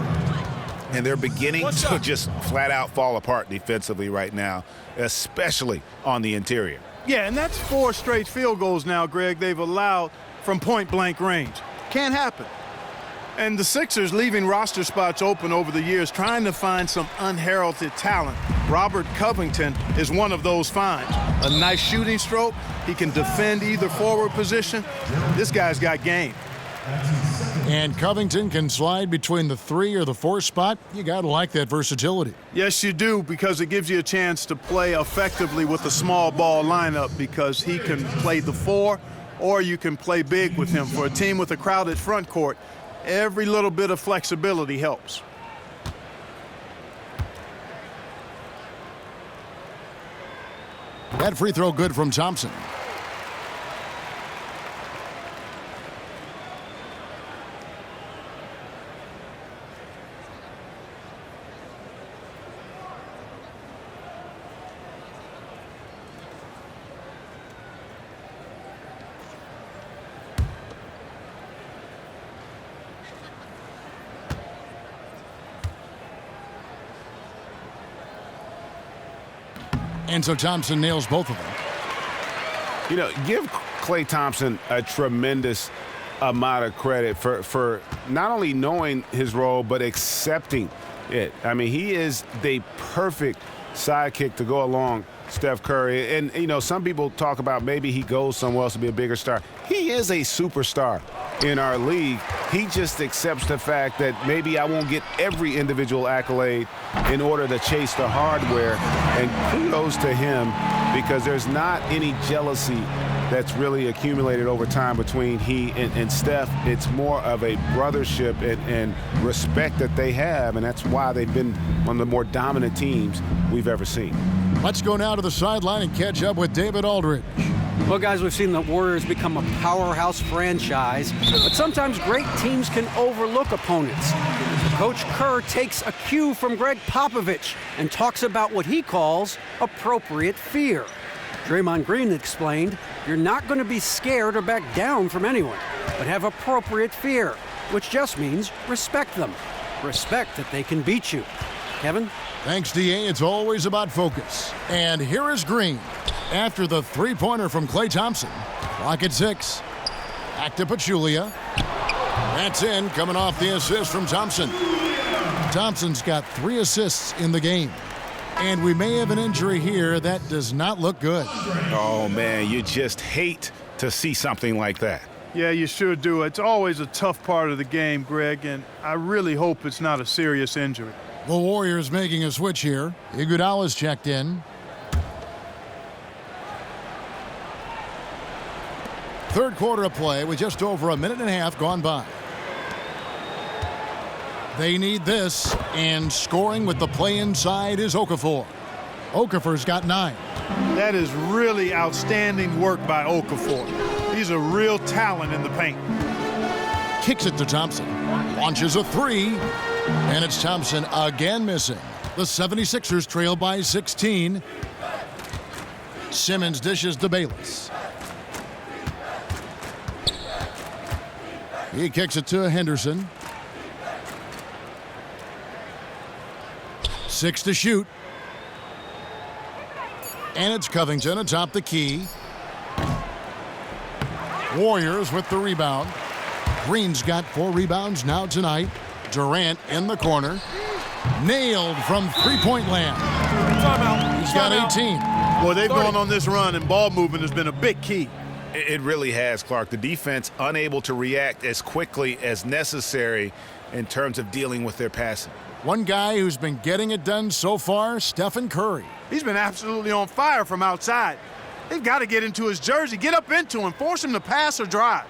And they're beginning to just flat out fall apart defensively right now, especially on the interior. Yeah, and that's 4 straight field goals now, Greg, they've allowed from point-blank range. Can't happen. And the Sixers leaving roster spots open over the years, trying to find some unheralded talent. Robert Covington is one of those finds. A nice shooting stroke. He can defend either forward position. This guy's got game. And Covington can slide between the 3 or the 4 spot. You got to like that versatility. Yes, you do, because it gives you a chance to play effectively with a small ball lineup, because he can play the 4 or you can play big with him. For a team with a crowded front court, every little bit of flexibility helps. That free throw good from Thompson. And so Thompson nails both of them. You know, give Klay Thompson a tremendous amount of credit for not only knowing his role, but accepting it. I mean, he is the perfect sidekick to go along Steph Curry. And, you know, some people talk about maybe he goes somewhere else to be a bigger star. He is a superstar in our league. He just accepts the fact that maybe I won't get every individual accolade in order to chase the hardware. And kudos to him, because there's not any jealousy that's really accumulated over time between he and Steph. It's more of a brothership and respect that they have, and that's why they've been one of the more dominant teams we've ever seen. Let's go now to the sideline and catch up with David Aldridge. Well, guys, we've seen the Warriors become a powerhouse franchise, but sometimes great teams can overlook opponents. Coach Kerr takes a cue from Greg Popovich and talks about what he calls appropriate fear. Draymond Green explained, you're not going to be scared or back down from anyone, but have appropriate fear, which just means respect them. Respect that they can beat you. Kevin? Thanks, D.A. It's always about focus. And here is Green after the three-pointer from Klay Thompson. Clock at 6. Back to Pachulia. That's in, coming off the assist from Thompson. Thompson's got 3 assists in the game. And we may have an injury here that does not look good. Oh, man, you just hate to see something like that. Yeah, you sure do. It's always a tough part of the game, Greg, and I really hope it's not a serious injury. The Warriors making a switch here. Iguodala's checked in. Third quarter of play with just over a minute and a half gone by. They need this, and scoring with the play inside is Okafor. Okafor's got 9. That is really outstanding work by Okafor. He's a real talent in the paint. Kicks it to Thompson. Launches a 3. And it's Thompson again missing. The 76ers trail by 16. Simmons dishes to Bayless. He kicks it to Henderson. 6 to shoot. And it's Covington atop the key. Warriors with the rebound. Green's got 4 rebounds now tonight. Durant in the corner. Nailed from three-point land. He's got 18. Well, they've gone on this run, and ball movement has been a big key. It really has, Clark. The defense unable to react as quickly as necessary in terms of dealing with their passing. One guy who's been getting it done so far, Stephen Curry. He's been absolutely on fire from outside. They've got to get into his jersey, get up into him, force him to pass or drive.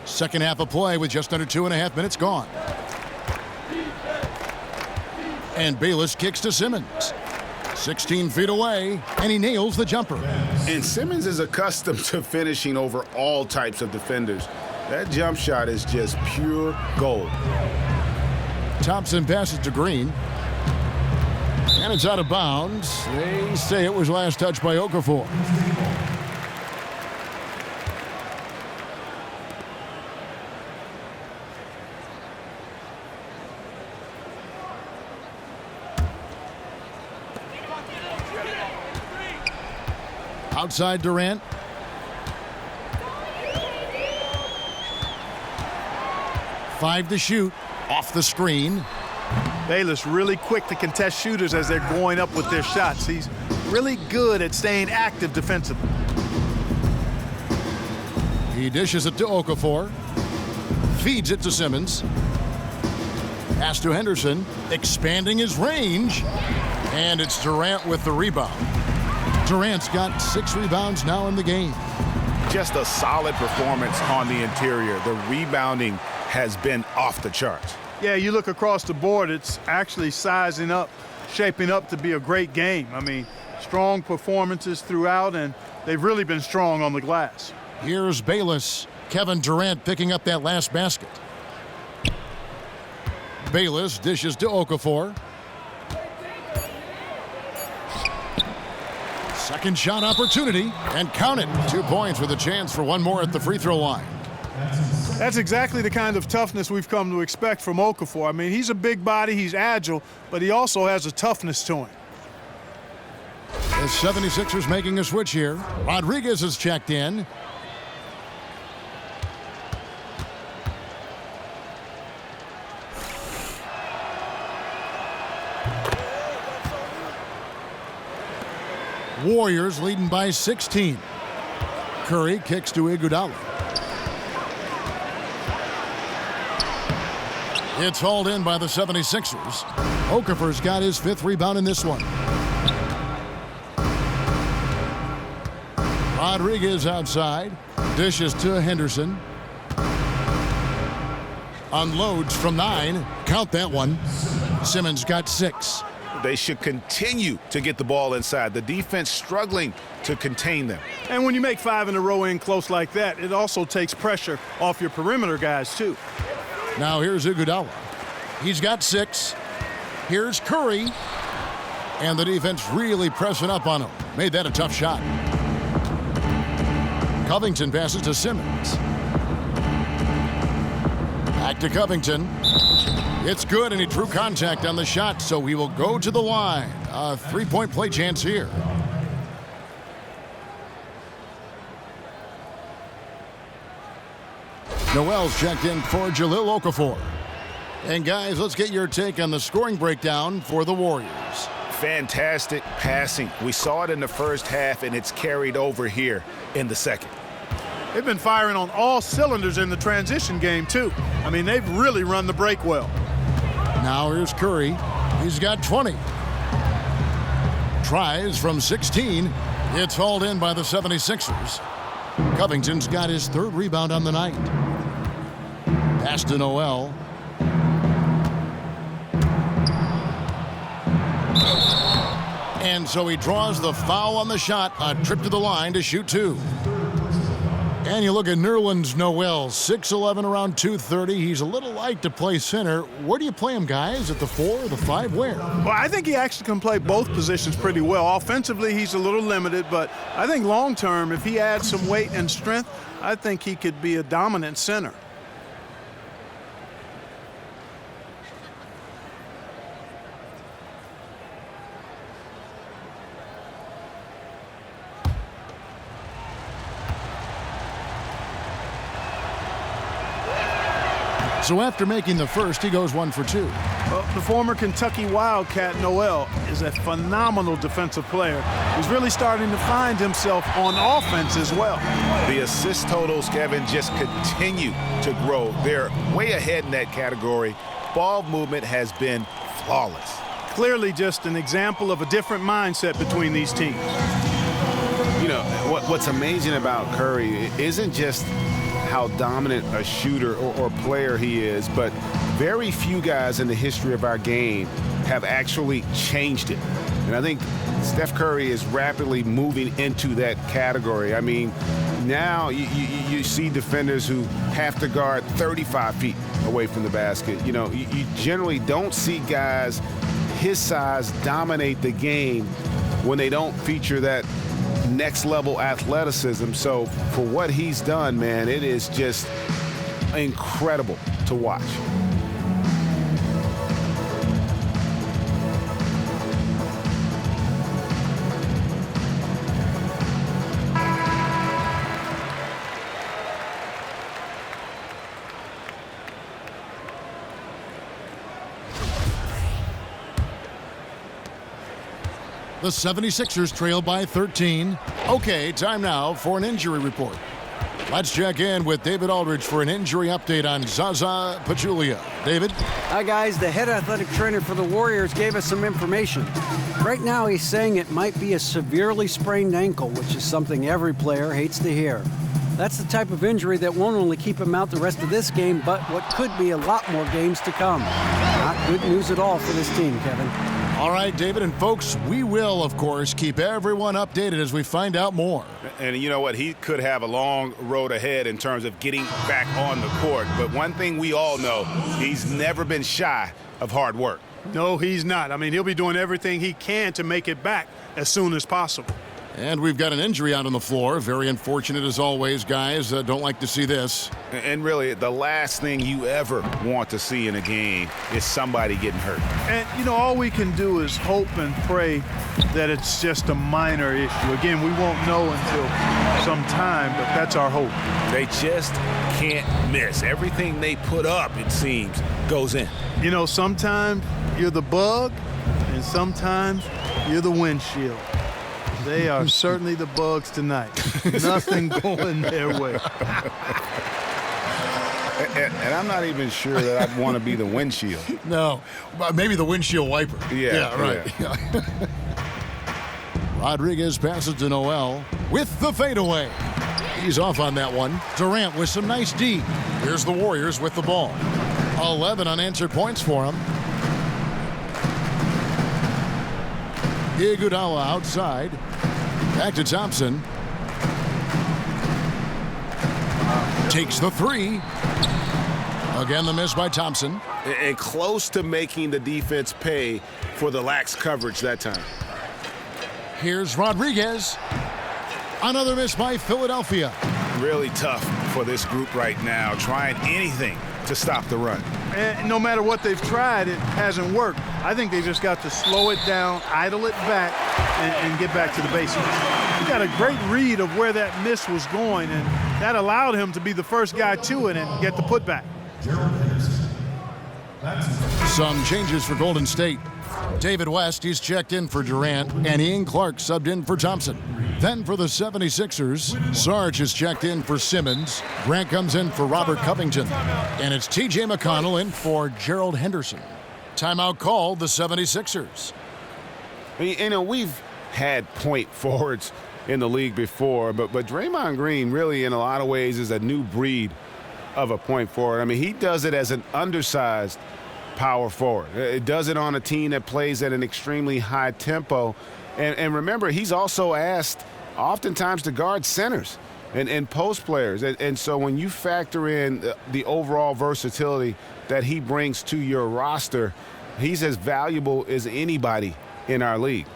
Second half of play with just under 2.5 minutes gone. And Bayless kicks to Simmons. 16 feet away, and he nails the jumper. And Simmons is accustomed to finishing over all types of defenders. That jump shot is just pure gold. Thompson passes to Green. And it's out of bounds. They say it was last touched by Okafor. Outside Durant. Five to shoot. Off the screen. Bayless really quick to contest shooters as they're going up with their shots. He's really good at staying active defensively. He dishes it to Okafor. Feeds it to Simmons. Pass to Henderson. Expanding his range. And it's Durant with the rebound. Durant's got 6 rebounds now in the game. Just a solid performance on the interior. The rebounding has been off the charts. Yeah, you look across the board, it's actually sizing up, shaping up to be a great game. I mean, strong performances throughout, and they've really been strong on the glass. Here's Bayless. Kevin Durant picking up that last basket. Bayless dishes to Okafor. Second shot opportunity, and count it. 2 points with a chance for one more at the free throw line. That's exactly the kind of toughness we've come to expect from Okafor. I mean, he's a big body, he's agile, but he also has a toughness to him. The 76ers making a switch here. Rodriguez is checked in. Warriors leading by 16. Curry kicks to Iguodala. It's hauled in by the 76ers. Okafor's got his 5th rebound in this one. Rodriguez outside. Dishes to Henderson. Unloads from 9. Count that one. Simmons got 6. They should continue to get the ball inside. The defense struggling to contain them. And when you make 5 in a row in close like that, it also takes pressure off your perimeter guys, too. Now here's Iguodala. He's got 6. Here's Curry. And the defense really pressing up on him. Made that a tough shot. Covington passes to Simmons. Back to Covington. It's good, and he drew contact on the shot, so he will go to the line. A 3-point play chance here. Noel's checked in for Jahlil Okafor. And guys, let's get your take on the scoring breakdown for the Warriors. Fantastic passing. We saw it in the first half, and it's carried over here in the second. They've been firing on all cylinders in the transition game, too. I mean, they've really run the break well. Now here's Curry. He's got 20. Tries from 16. It's hauled in by the 76ers. Covington's got his 3rd rebound on the night. Pass to Noel. And so he draws the foul on the shot. A trip to the line to shoot 2. And you look at Nerlens Noel, 6'11", around 230. He's a little light to play center. Where do you play him, guys? At the 4 or the 5? Where? Well, I think he actually can play both positions pretty well. Offensively, he's a little limited, but I think long-term, if he adds some weight and strength, I think he could be a dominant center. So after making the first, he goes 1 for 2. Well, the former Kentucky Wildcat Noel is a phenomenal defensive player. He's really starting to find himself on offense as well. The assist totals, Kevin, just continue to grow. They're way ahead in that category. Ball movement has been flawless. Clearly just an example of a different mindset between these teams. You know, what's amazing about Curry isn't just how dominant a shooter or player he is, but very few guys in the history of our game have actually changed it. And I think Steph Curry is rapidly moving into that category. I mean, now you see defenders who have to guard 35 feet away from the basket. You know, you generally don't see guys his size dominate the game when they don't feature that next level athleticism. So for what he's done, man, it is just incredible to watch. The 76ers trail by 13. Okay, time now for an injury report. Let's check in with David Aldridge for an injury update on Zaza Pachulia. David? Hi, guys. The head athletic trainer for the Warriors gave us some information. Right now, he's saying it might be a severely sprained ankle, which is something every player hates to hear. That's the type of injury that won't only keep him out the rest of this game, but what could be a lot more games to come. Not good news at all for this team, Kevin. All right, David, and folks, we will, of course, keep everyone updated as we find out more. And you know what? He could have a long road ahead in terms of getting back on the court. But one thing we all know, he's never been shy of hard work. No, he's not. I mean, he'll be doing everything he can to make it back as soon as possible. And we've got an injury out on the floor. Very unfortunate as always, guys. Don't like to see this. And really, the last thing you ever want to see in a game is somebody getting hurt. And, you know, all we can do is hope and pray that it's just a minor issue. Again, we won't know until some time, but that's our hope. They just can't miss. Everything they put up, it seems, goes in. You know, sometimes you're the bug, and sometimes you're the windshield. They are certainly the bugs tonight. Nothing going their way. And I'm not even sure that I'd want to be the windshield. No, maybe the windshield wiper. Yeah, right. Yeah. Rodriguez passes to Noel with the fadeaway. He's off on that one. Durant with some nice D. Here's the Warriors with the ball. 11 unanswered points for him. Iguodala outside. Back to Thompson. Takes the three. Again, the miss by Thompson. And close to making the defense pay for the lax coverage that time. Here's Rodriguez. Another miss by Philadelphia. Really tough for this group right now, trying anything to stop the run. And no matter what they've tried, it hasn't worked. I think they just got to slow it down, idle it back, and get back to the basics. He got a great read of where that miss was going, and that allowed him to be the first guy to it and get the putback. Some changes for Golden State. David West, he's checked in for Durant, and Ian Clark subbed in for Thompson. Then for the 76ers, Sarge is checked in for Simmons. Grant comes in for Robert Covington. And it's T.J. McConnell in for Gerald Henderson. Timeout called the 76ers. You know, we've had point forwards in the league before, but Draymond Green really in a lot of ways is a new breed of a point forward. I mean, he does it as an undersized power forward. It does it on a team that plays at an extremely high tempo. And remember, he's also asked oftentimes to guard centers and post players. And so when you factor in the overall versatility that he brings to your roster, he's as valuable as anybody in our league.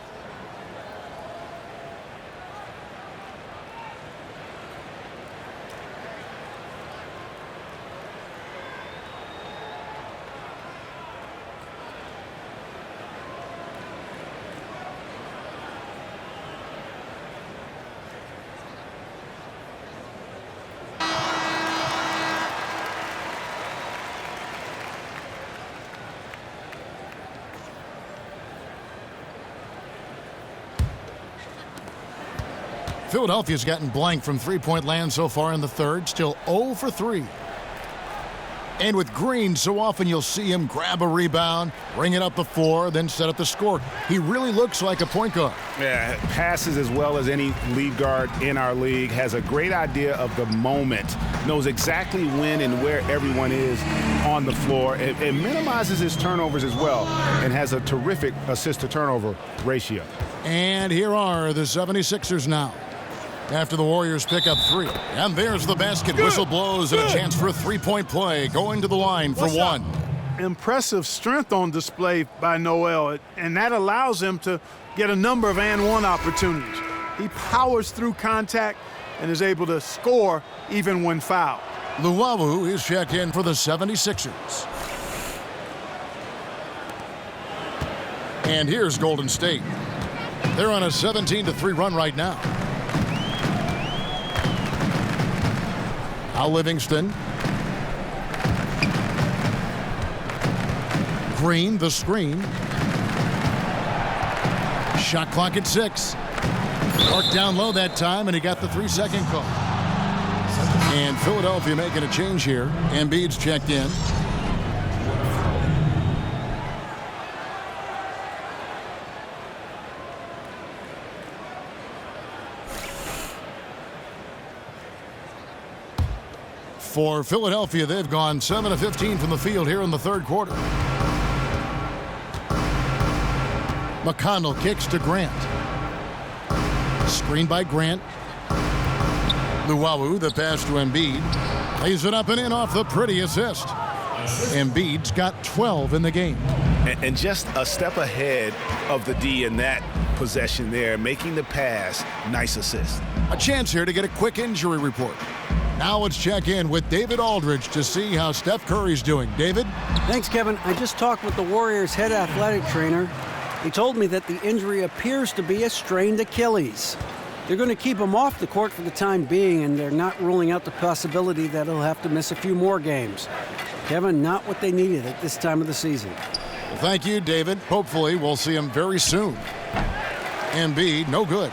Philadelphia's gotten blank from three-point land so far in the third, still 0 for 3. And with Green, so often you'll see him grab a rebound, bring it up the floor, then set up the score. He really looks like a point guard. Yeah, passes as well as any lead guard in our league, has a great idea of the moment, knows exactly when and where everyone is on the floor, and minimizes his turnovers as well, and has a terrific assist-to-turnover ratio. And here are the 76ers now. After the Warriors pick up 3. And there's the basket. Whistle blows and a chance for a three-point play. Going to the line for one. Impressive strength on display by Noel, and that allows him to get a number of and-one opportunities. He powers through contact and is able to score even when fouled. Luwawu is checked in for the 76ers. And here's Golden State. They're on a 17-3 run right now. Al Livingston. Green, the screen. Shot clock at 6. Clark down low that time, and he got the 3-second call. And Philadelphia making a change here. Embiid's checked in. For Philadelphia, they've gone 7 of 15 from the field here in the third quarter. McConnell kicks to Grant. Screen by Grant. Luwawu, the pass to Embiid. Lays it up and in off the pretty assist. Embiid's got 12 in the game. And just a step ahead of the D in that possession there, making the pass. Nice assist. A chance here to get a quick injury report. Now let's check in with David Aldridge to see how Steph Curry's doing. David? Thanks, Kevin. I just talked with the Warriors' head athletic trainer. He told me that the injury appears to be a strained Achilles. They're going to keep him off the court for the time being, and they're not ruling out the possibility that he'll have to miss a few more games. Kevin, not what they needed at this time of the season. Well, thank you, David. Hopefully we'll see him very soon. Embiid, no good.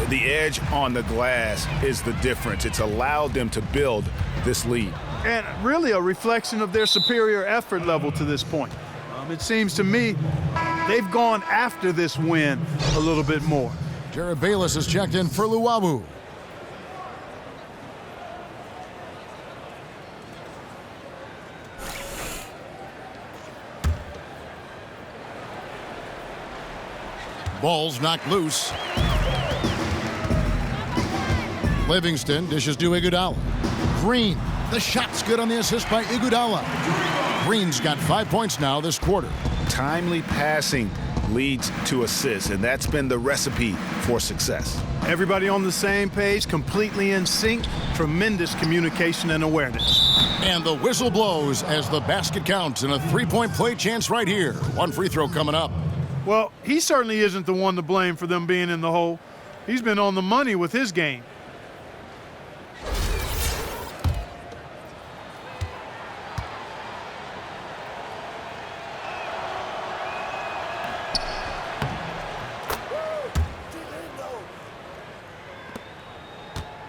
The edge on the glass is the difference. It's allowed them to build this lead. And really a reflection of their superior effort level to this point. It seems to me they've gone after this win a little bit more. Jared Bayless has checked in for Luwawu. Ball's knocked loose. Livingston dishes to Iguodala. Green, the shot's good on the assist by Iguodala. Green's got 5 points now this quarter. Timely passing leads to assists, and that's been the recipe for success. Everybody on the same page, completely in sync, tremendous communication and awareness. And the whistle blows as the basket counts and a three-point play chance right here. One free throw coming up. Well, he certainly isn't the one to blame for them being in the hole. He's been on the money with his game.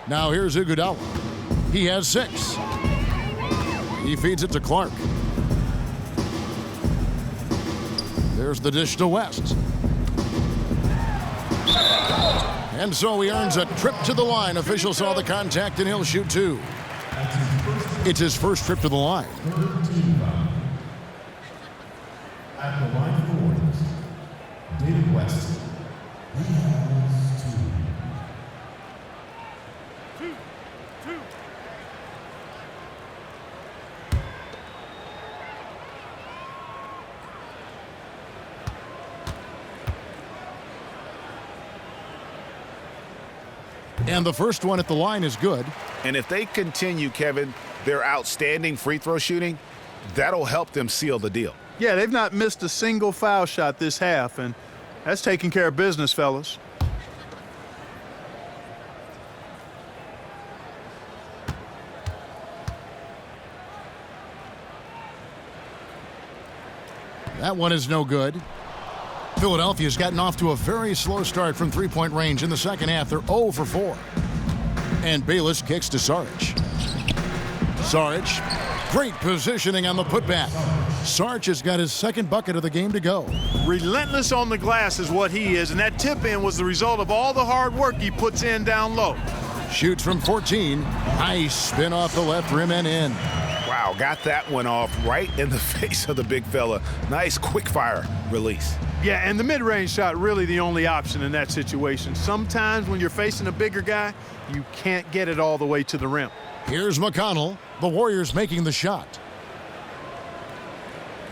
Now here's Iguodala. He has 6. He feeds it to Clark. There's the dish to West. And so he earns a trip to the line. Officials saw the contact and he'll shoot 2. It's his first trip to the line. At the line for the Warriors, David West. He has 2. And the first one at the line is good. And if they continue, Kevin, their outstanding free throw shooting, that'll help them seal the deal. Yeah, they've not missed a single foul shot this half, and that's taking care of business, fellas. That one is no good. Philadelphia's gotten off to a very slow start from three-point range in the second half. They're 0 for 4. And Bayless kicks to Saric. Saric, great positioning on the putback. Saric has got his second bucket of the game to go. Relentless on the glass is what he is, and that tip-in was the result of all the hard work he puts in down low. Shoots from 14. Nice spin off the left rim and in. Wow, got that one off right in the face of the big fella. Nice quick-fire release. Yeah, and the mid-range shot really the only option in that situation. Sometimes when you're facing a bigger guy, you can't get it all the way to the rim. Here's McConnell. The Warriors making the shot.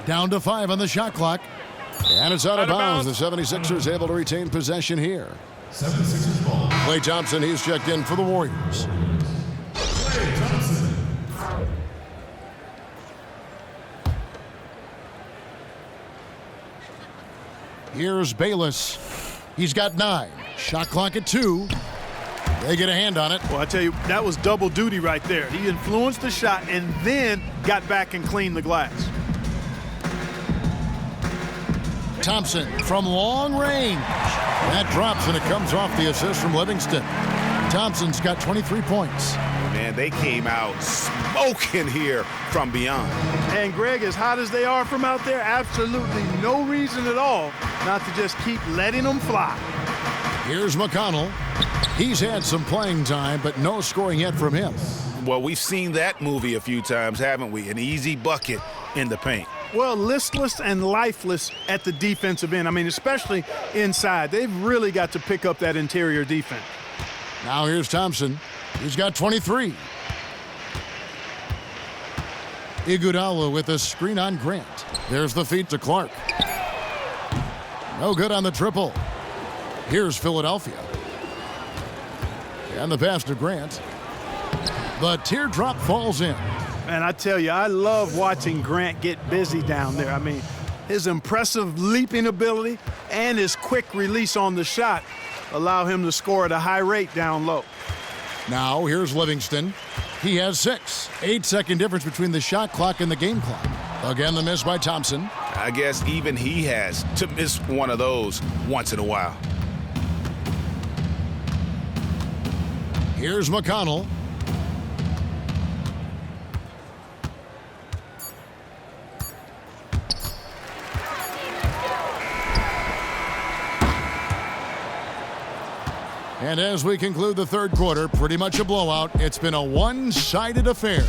Down to 5 on the shot clock. And it's out of bounds. The 76ers able to retain possession here. 76ers ball. Klay Thompson, he's checked in for the Warriors. Klay Thompson. Here's Bayless. He's got 9. Shot clock at 2. They get a hand on it. Well, I tell you, that was double duty right there. He influenced the shot and then got back and cleaned the glass. Thompson from long range. That drops and it comes off the assist from Livingston. Thompson's got 23 points. man. They came out smoking here from beyond. And Greg, as hot as they are from out there, absolutely no reason at all not to just keep letting them fly. Here's McConnell. He's had some playing time, but no scoring yet from him. Well, we've seen that movie a few times, haven't we? An easy bucket in the paint. Well, listless and lifeless at the defensive end. I mean, especially inside. They've really got to pick up that interior defense. Now here's Thompson. He's got 23. Iguodala with a screen on Grant. There's the feed to Clark. No good on the triple. Here's Philadelphia. And the pass to Grant. The teardrop falls in. And I tell you, I love watching Grant get busy down there. I mean, his impressive leaping ability and his quick release on the shot allow him to score at a high rate down low. Now here's Livingston. He has 6. 8-second difference between the shot clock and the game clock. Again, the miss by Thompson. I guess even he has to miss one of those once in a while. Here's McConnell. And as we conclude the third quarter, pretty much a blowout. It's been a one-sided affair.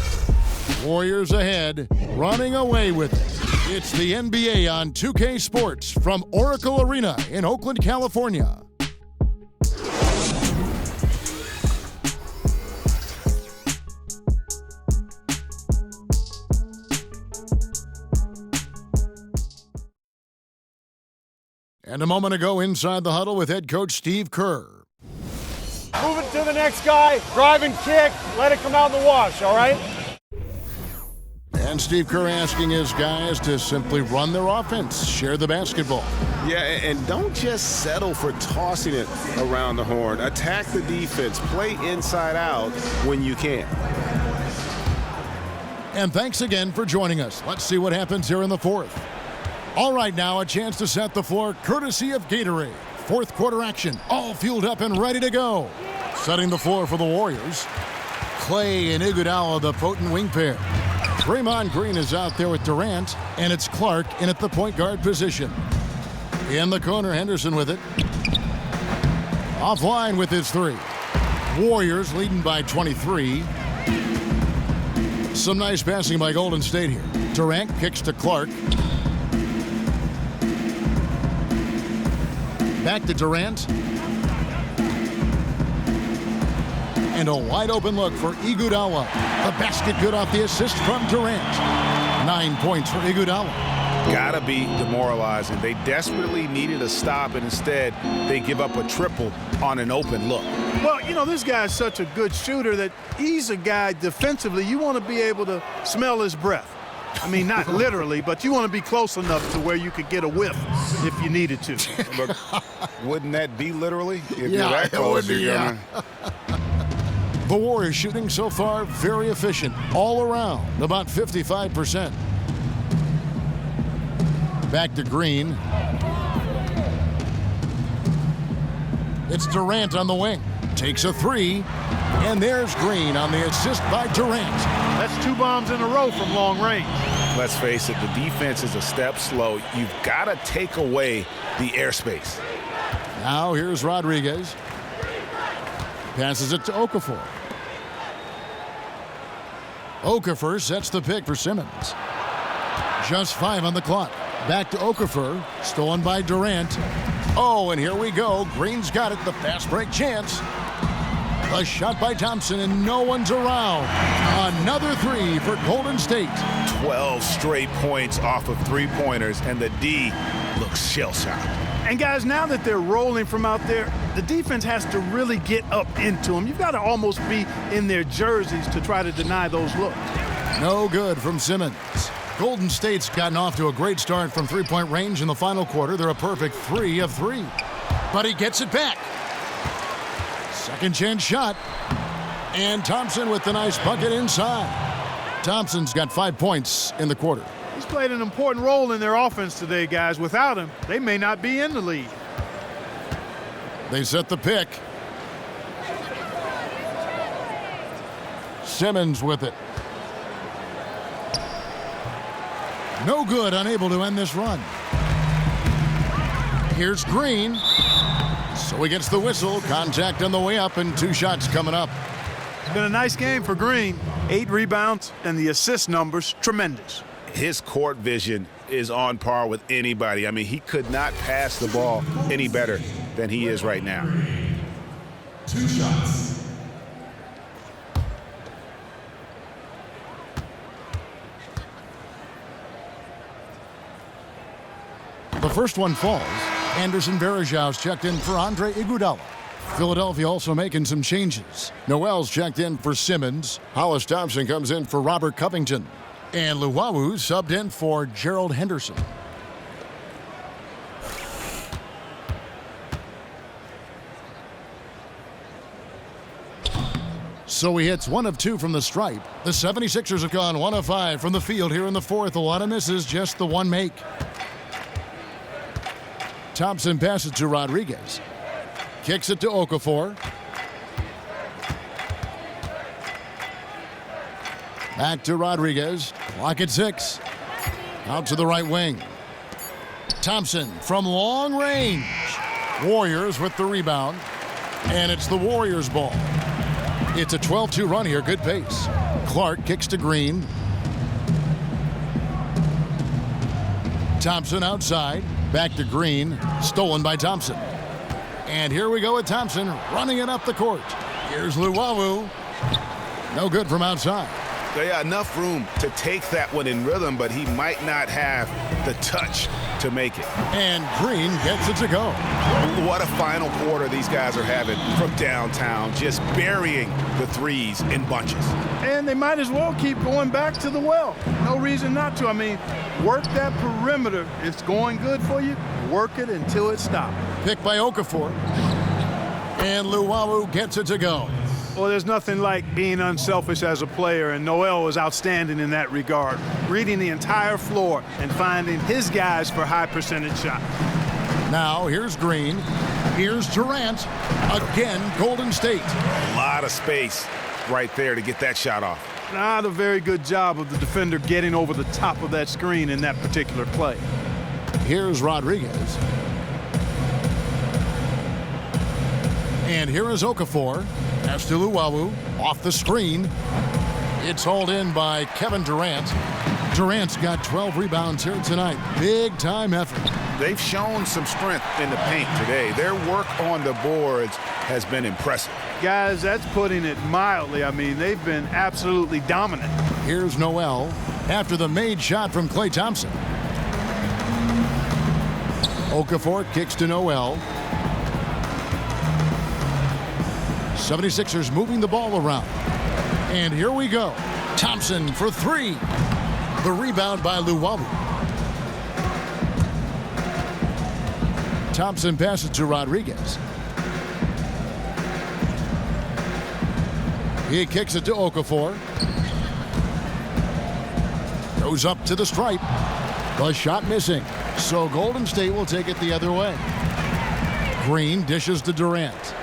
Warriors ahead, running away with it. It's the NBA on 2K Sports from Oracle Arena in Oakland, California. And a moment ago, inside the huddle with head coach Steve Kerr. Move it to the next guy, drive and kick, let it come out in the wash, all right? And Steve Kerr asking his guys to simply run their offense, share the basketball. Yeah, and don't just settle for tossing it around the horn. Attack the defense, play inside out when you can. And thanks again for joining us. Let's see what happens here in the fourth. All right, now a chance to set the floor courtesy of Gatorade. Fourth quarter action, all fueled up and ready to go. Setting the floor for the Warriors. Clay and Iguodala, the potent wing pair. Draymond Green is out there with Durant, and it's Clark in at the point guard position. In the corner, Henderson with it. Offline with his 3. Warriors leading by 23. Some nice passing by Golden State here. Durant kicks to Clark. Back to Durant. And a wide open look for Iguodala. The basket good off the assist from Durant. 9 points for Iguodala. Gotta be demoralizing. They desperately needed a stop, and instead they give up a triple on an open look. Well, you know, this guy's such a good shooter that he's a guy defensively you want to be able to smell his breath. I mean, not literally, but you want to be close enough to where you could get a whiff if you needed to. But wouldn't that be literally? If Yeah, you're that close, it would be, you're The Warriors shooting so far very efficient all around, about 55%. Back to Green. It's Durant on the wing. Takes a 3. And there's Green on the assist by Durant. That's 2 bombs in a row from long range. Let's face it, the defense is a step slow. You've got to take away the airspace. Now here's Rodriguez. Passes it to Okafor. Okafor sets the pick for Simmons. Just 5 on the clock. Back to Okafor. Stolen by Durant. Oh, and here we go. Green's got it. The fast break chance. A shot by Thompson, and no one's around. Another 3 for Golden State. 12 straight points off of 3-pointers, and the D looks shell-shocked. And guys, now that they're rolling from out there, the defense has to really get up into them. You've got to almost be in their jerseys to try to deny those looks. No good from Simmons. Golden State's gotten off to a great start from three-point range in the final quarter. They're a perfect 3 of 3. But he gets it back. Second chance shot. And Thompson with the nice bucket inside. Thompson's got 5 points in the quarter. He's played an important role in their offense today, guys. Without him, they may not be in the lead. They set the pick. Simmons with it. No good, unable to end this run. Here's Green. So he gets the whistle. Contact on the way up and 2 shots coming up. It's been a nice game for Green. 8 rebounds and the assist numbers, tremendous. His court vision is on par with anybody. I mean, he could not pass the ball any better than he is right now. 2 shots. The first one falls. Anderson Varejão's checked in for Andre Iguodala. Philadelphia also making some changes. Noel's checked in for Simmons. Hollis Thompson comes in for Robert Covington. And Luwawu subbed in for Gerald Henderson. So he hits 1 of 2 from the stripe. The 76ers have gone 1 of 5 from the field here in the fourth. A lot of misses, just the 1 make. Thompson passes to Rodriguez. Kicks it to Okafor. Back to Rodriguez. Clock at 6. Out to the right wing. Thompson from long range. Warriors with the rebound. And it's the Warriors' ball. It's a 12-2 run here. Good pace. Clark kicks to Green. Thompson outside. Back to Green. Stolen by Thompson. And here we go with Thompson running it up the court. Here's Luwawu. No good from outside. They got enough room to take that one in rhythm, but he might not have the touch to make it. And Green gets it to go. What a final quarter these guys are having from downtown, just burying the threes in bunches. And they might as well keep going back to the well. No reason not to. I mean, work that perimeter. It's going good for you. Work it until it stops. Picked by Okafor. And Luwawu gets it to go. Well, there's nothing like being unselfish as a player, and Noel was outstanding in that regard, reading the entire floor and finding his guys for high percentage shots. Now, here's Green. Here's Durant. Again, Golden State. A lot of space right there to get that shot off. Not a very good job of the defender getting over the top of that screen in that particular play. Here's Rodriguez. And here is Okafor. Pass to Luwawu. Off the screen. It's hauled in by Kevin Durant. Durant's got 12 rebounds here tonight. Big time effort. They've shown some strength in the paint today. Their work on the boards has been impressive. Guys, that's putting it mildly. I mean, they've been absolutely dominant. Here's Noel after the made shot from Klay Thompson. Okafor kicks to Noel. 76ers moving the ball around. And here we go. Thompson for 3. The rebound by Luwawu. Thompson passes to Rodriguez. He kicks it to Okafor. Goes up to the stripe. The shot missing. So Golden State will take it the other way. Green dishes to Durant.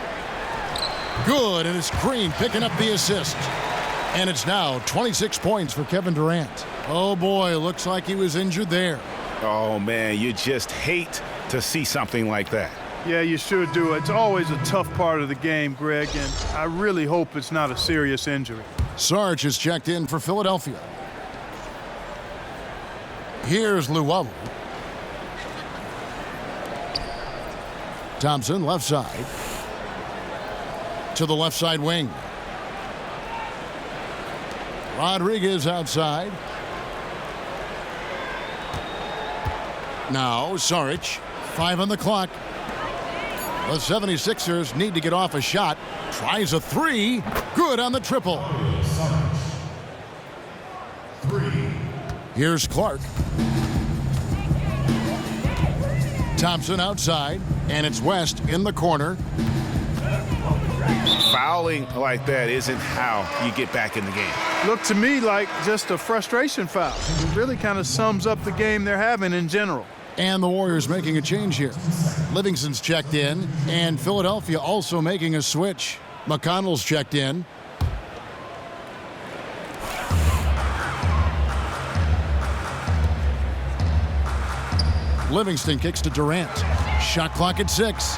Good, and it's Green picking up the assist. And it's now 26 points for Kevin Durant. Oh boy, looks like he was injured there. Oh man, you just hate to see something like that. Yeah, you sure do. It's always a tough part of the game, Greg, and I really hope it's not a serious injury. Sarge is checked in for Philadelphia. Here's Luwawu. Thompson, left side. To the left side wing. Rodriguez outside. Now, Saric. 5 on the clock. The 76ers need to get off a shot. Tries a 3. Good on the triple. 3. Here's Clark. Thompson outside. And it's West in the corner. Fouling like that isn't how you get back in the game. Looked to me like just a frustration foul. It really kind of sums up the game they're having in general. And the Warriors making a change here. Livingston's checked in, and Philadelphia also making a switch. McConnell's checked in. Livingston kicks to Durant. Shot clock at 6.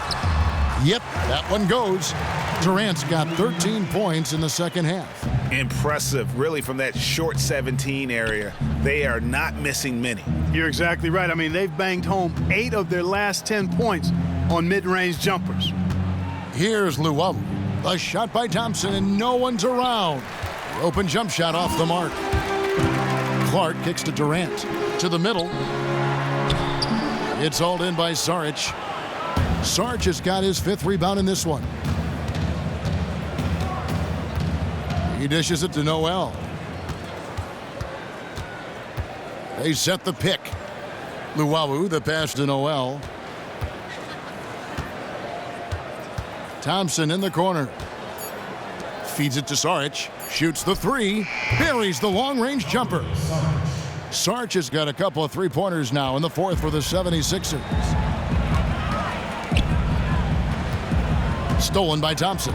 Yep, that one goes. Durant's got 13 points in the second half. Impressive, really, from that short 17 area. They are not missing many. You're exactly right. I mean, they've banged home 8 of their last 10 points on mid-range jumpers. Here's Luwawu. A shot by Thompson, and no one's around. The open jump shot off the mark. Clark kicks to Durant. To the middle. It's hauled in by Saric. Saric has got his 5th rebound in this one. He dishes it to Noel. They set the pick. Luwawu, the pass to Noel. Thompson in the corner. Feeds it to Saric. Shoots the 3. Buries the long-range jumper. Saric has got a couple of three-pointers now in the 4th for the 76ers. Stolen by Thompson.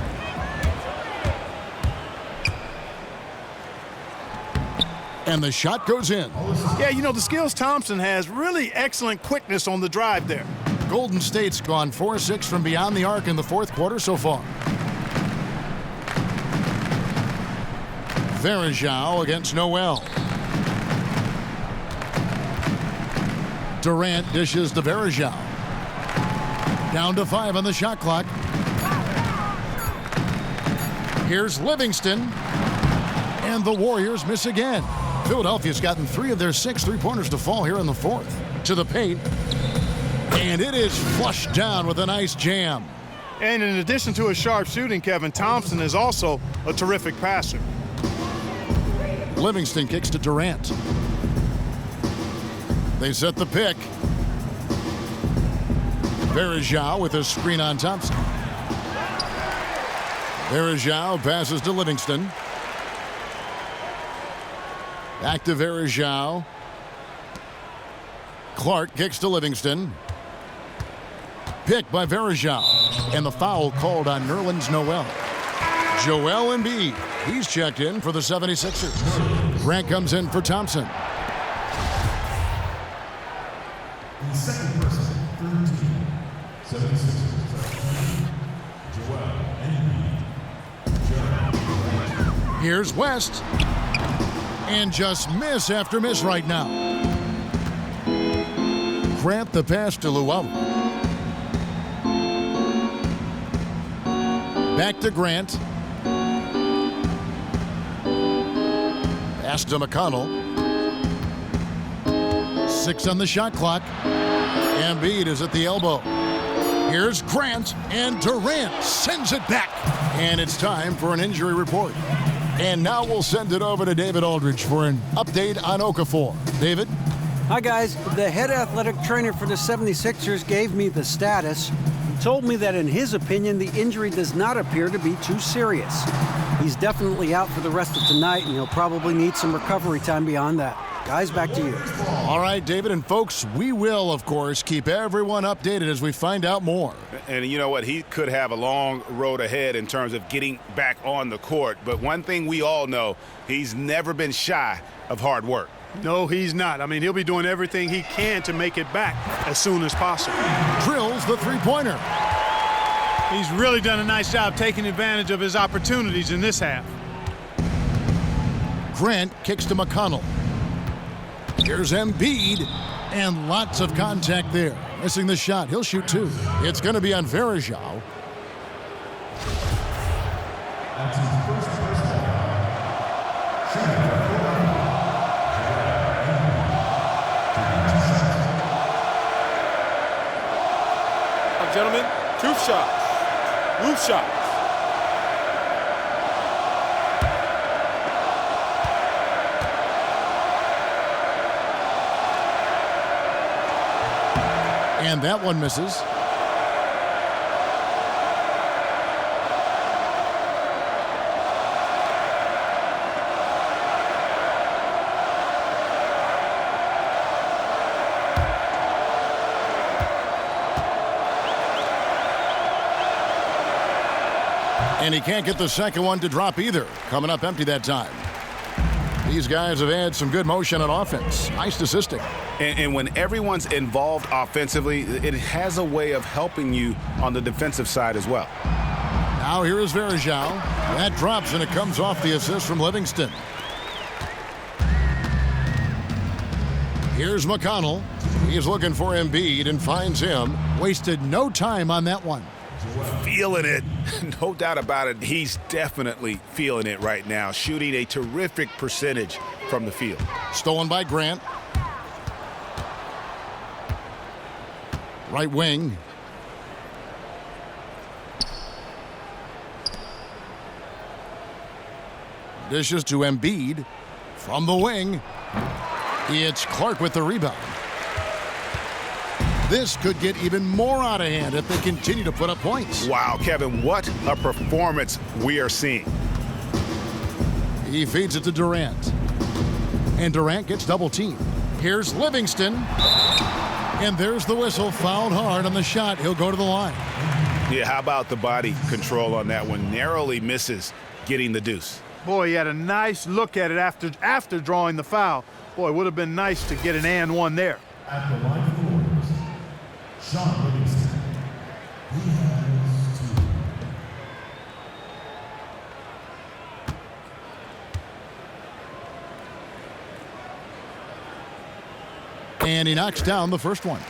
And the shot goes in. Yeah, you know, the skills Thompson has, really excellent quickness on the drive there. Golden State's gone 4-6 from beyond the arc in the 4th quarter so far. Varejao against Noel. Durant dishes to Varejao. Down to 5 on the shot clock. Here's Livingston. And the Warriors miss again. Philadelphia's gotten 3 of their 6 three-pointers to fall here in the 4th. To the paint. And it is flushed down with a nice jam. And in addition to his sharp shooting, Kevin, Thompson is also a terrific passer. Livingston kicks to Durant. They set the pick. Varejao with a screen on Thompson. Varejao passes to Livingston. Back to Varejao. Clark kicks to Livingston. Picked by Varejao. And the foul called on Nerlens Noel. Joel Embiid. He's checked in for the 76ers. Grant comes in for Thompson. The second person, 13, 76ers. Joel Embiid. Here's West. And just miss after miss right now. Grant the pass to Luwawu. Back to Grant. Pass to McConnell. 6 on the shot clock. Embiid is at the elbow. Here's Grant, and Durant sends it back. And it's time for an injury report. And now we'll send it over to David Aldridge for an update on Okafor. David? Hi, guys. The head athletic trainer for the 76ers gave me the status. He told me that in his opinion, the injury does not appear to be too serious. He's definitely out for the rest of tonight, and he'll probably need some recovery time beyond that. Guys, back to you. All right, David, and folks, we will, of course, keep everyone updated as we find out more. And you know what? He could have a long road ahead in terms of getting back on the court. But one thing we all know, he's never been shy of hard work. No, he's not. I mean, he'll be doing everything he can to make it back as soon as possible. Drills the three-pointer. He's really done a nice job taking advantage of his opportunities in this half. Grant kicks to McConnell. Here's Embiid, and lots of contact there. Missing the shot. He'll shoot 2. It's going to be on Varejao. That's his first personal foul. Gentlemen, truth shots, roof shots. And that one misses. And he can't get the second one to drop either. Coming up empty that time. These guys have had some good motion on offense. Nice statistic. And when everyone's involved offensively, it has a way of helping you on the defensive side as well. Now here is Varejao. That drops, and it comes off the assist from Livingston. Here's McConnell. He's looking for Embiid and finds him. Wasted no time on that one. Feeling it. No doubt about it. He's definitely feeling it right now. Shooting a terrific percentage from the field. Stolen by Grant. Right wing. Dishes to Embiid from the wing. It's Clark with the rebound. This could get even more out of hand if they continue to put up points. Wow, Kevin, what a performance we are seeing. He feeds it to Durant. And Durant gets double teamed. Here's Livingston. And there's the whistle. Fouled hard on the shot. He'll go to the line. Yeah, how about the body control on that one? Narrowly misses getting the deuce. Boy, he had a nice look at it after drawing the foul. Boy, it would have been nice to get an and one there. At the line of the Warriors, Sean Livingston. He has 2. And he knocks down the first one.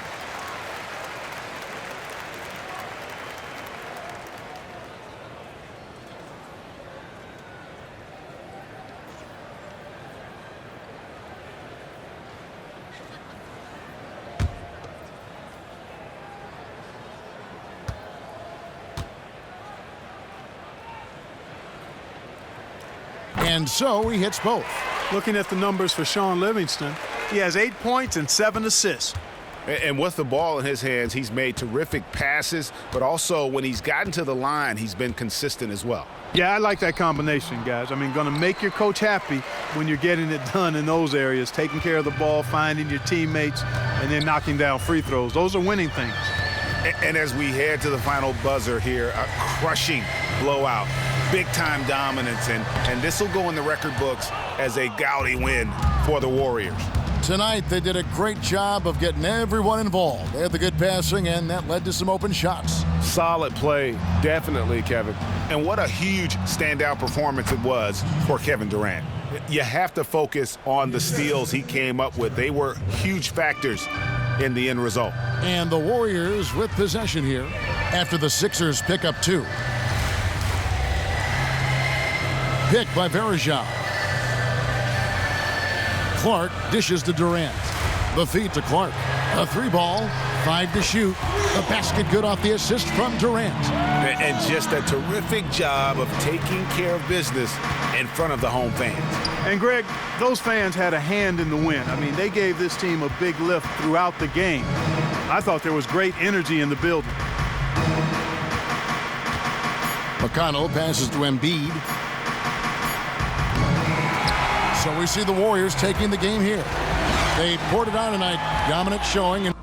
And so he hits both. Looking at the numbers for Sean Livingston, he has 8 points and 7 assists. And with the ball in his hands, he's made terrific passes, but also when he's gotten to the line, he's been consistent as well. Yeah, I like that combination, guys. I mean, going to make your coach happy when you're getting it done in those areas, taking care of the ball, finding your teammates, and then knocking down free throws. Those are winning things. And as we head to the final buzzer here, a crushing blowout, big-time dominance, and this will go in the record books as a gaudy win for the Warriors. Tonight, they did a great job of getting everyone involved. They had the good passing, and that led to some open shots. Solid play, definitely, Kevin. And what a huge standout performance it was for Kevin Durant. You have to focus on the steals he came up with. They were huge factors in the end result. And the Warriors with possession here after the Sixers pick up 2. Picked by Varejao. Clark dishes to Durant. The feed to Clark. A 3-ball, 5 to shoot. The basket good off the assist from Durant. And just a terrific job of taking care of business in front of the home fans. And Greg, those fans had a hand in the win. I mean, they gave this team a big lift throughout the game. I thought there was great energy in the building. McConnell passes to Embiid. So we see the Warriors taking the game here. They poured it on tonight. Dominant showing.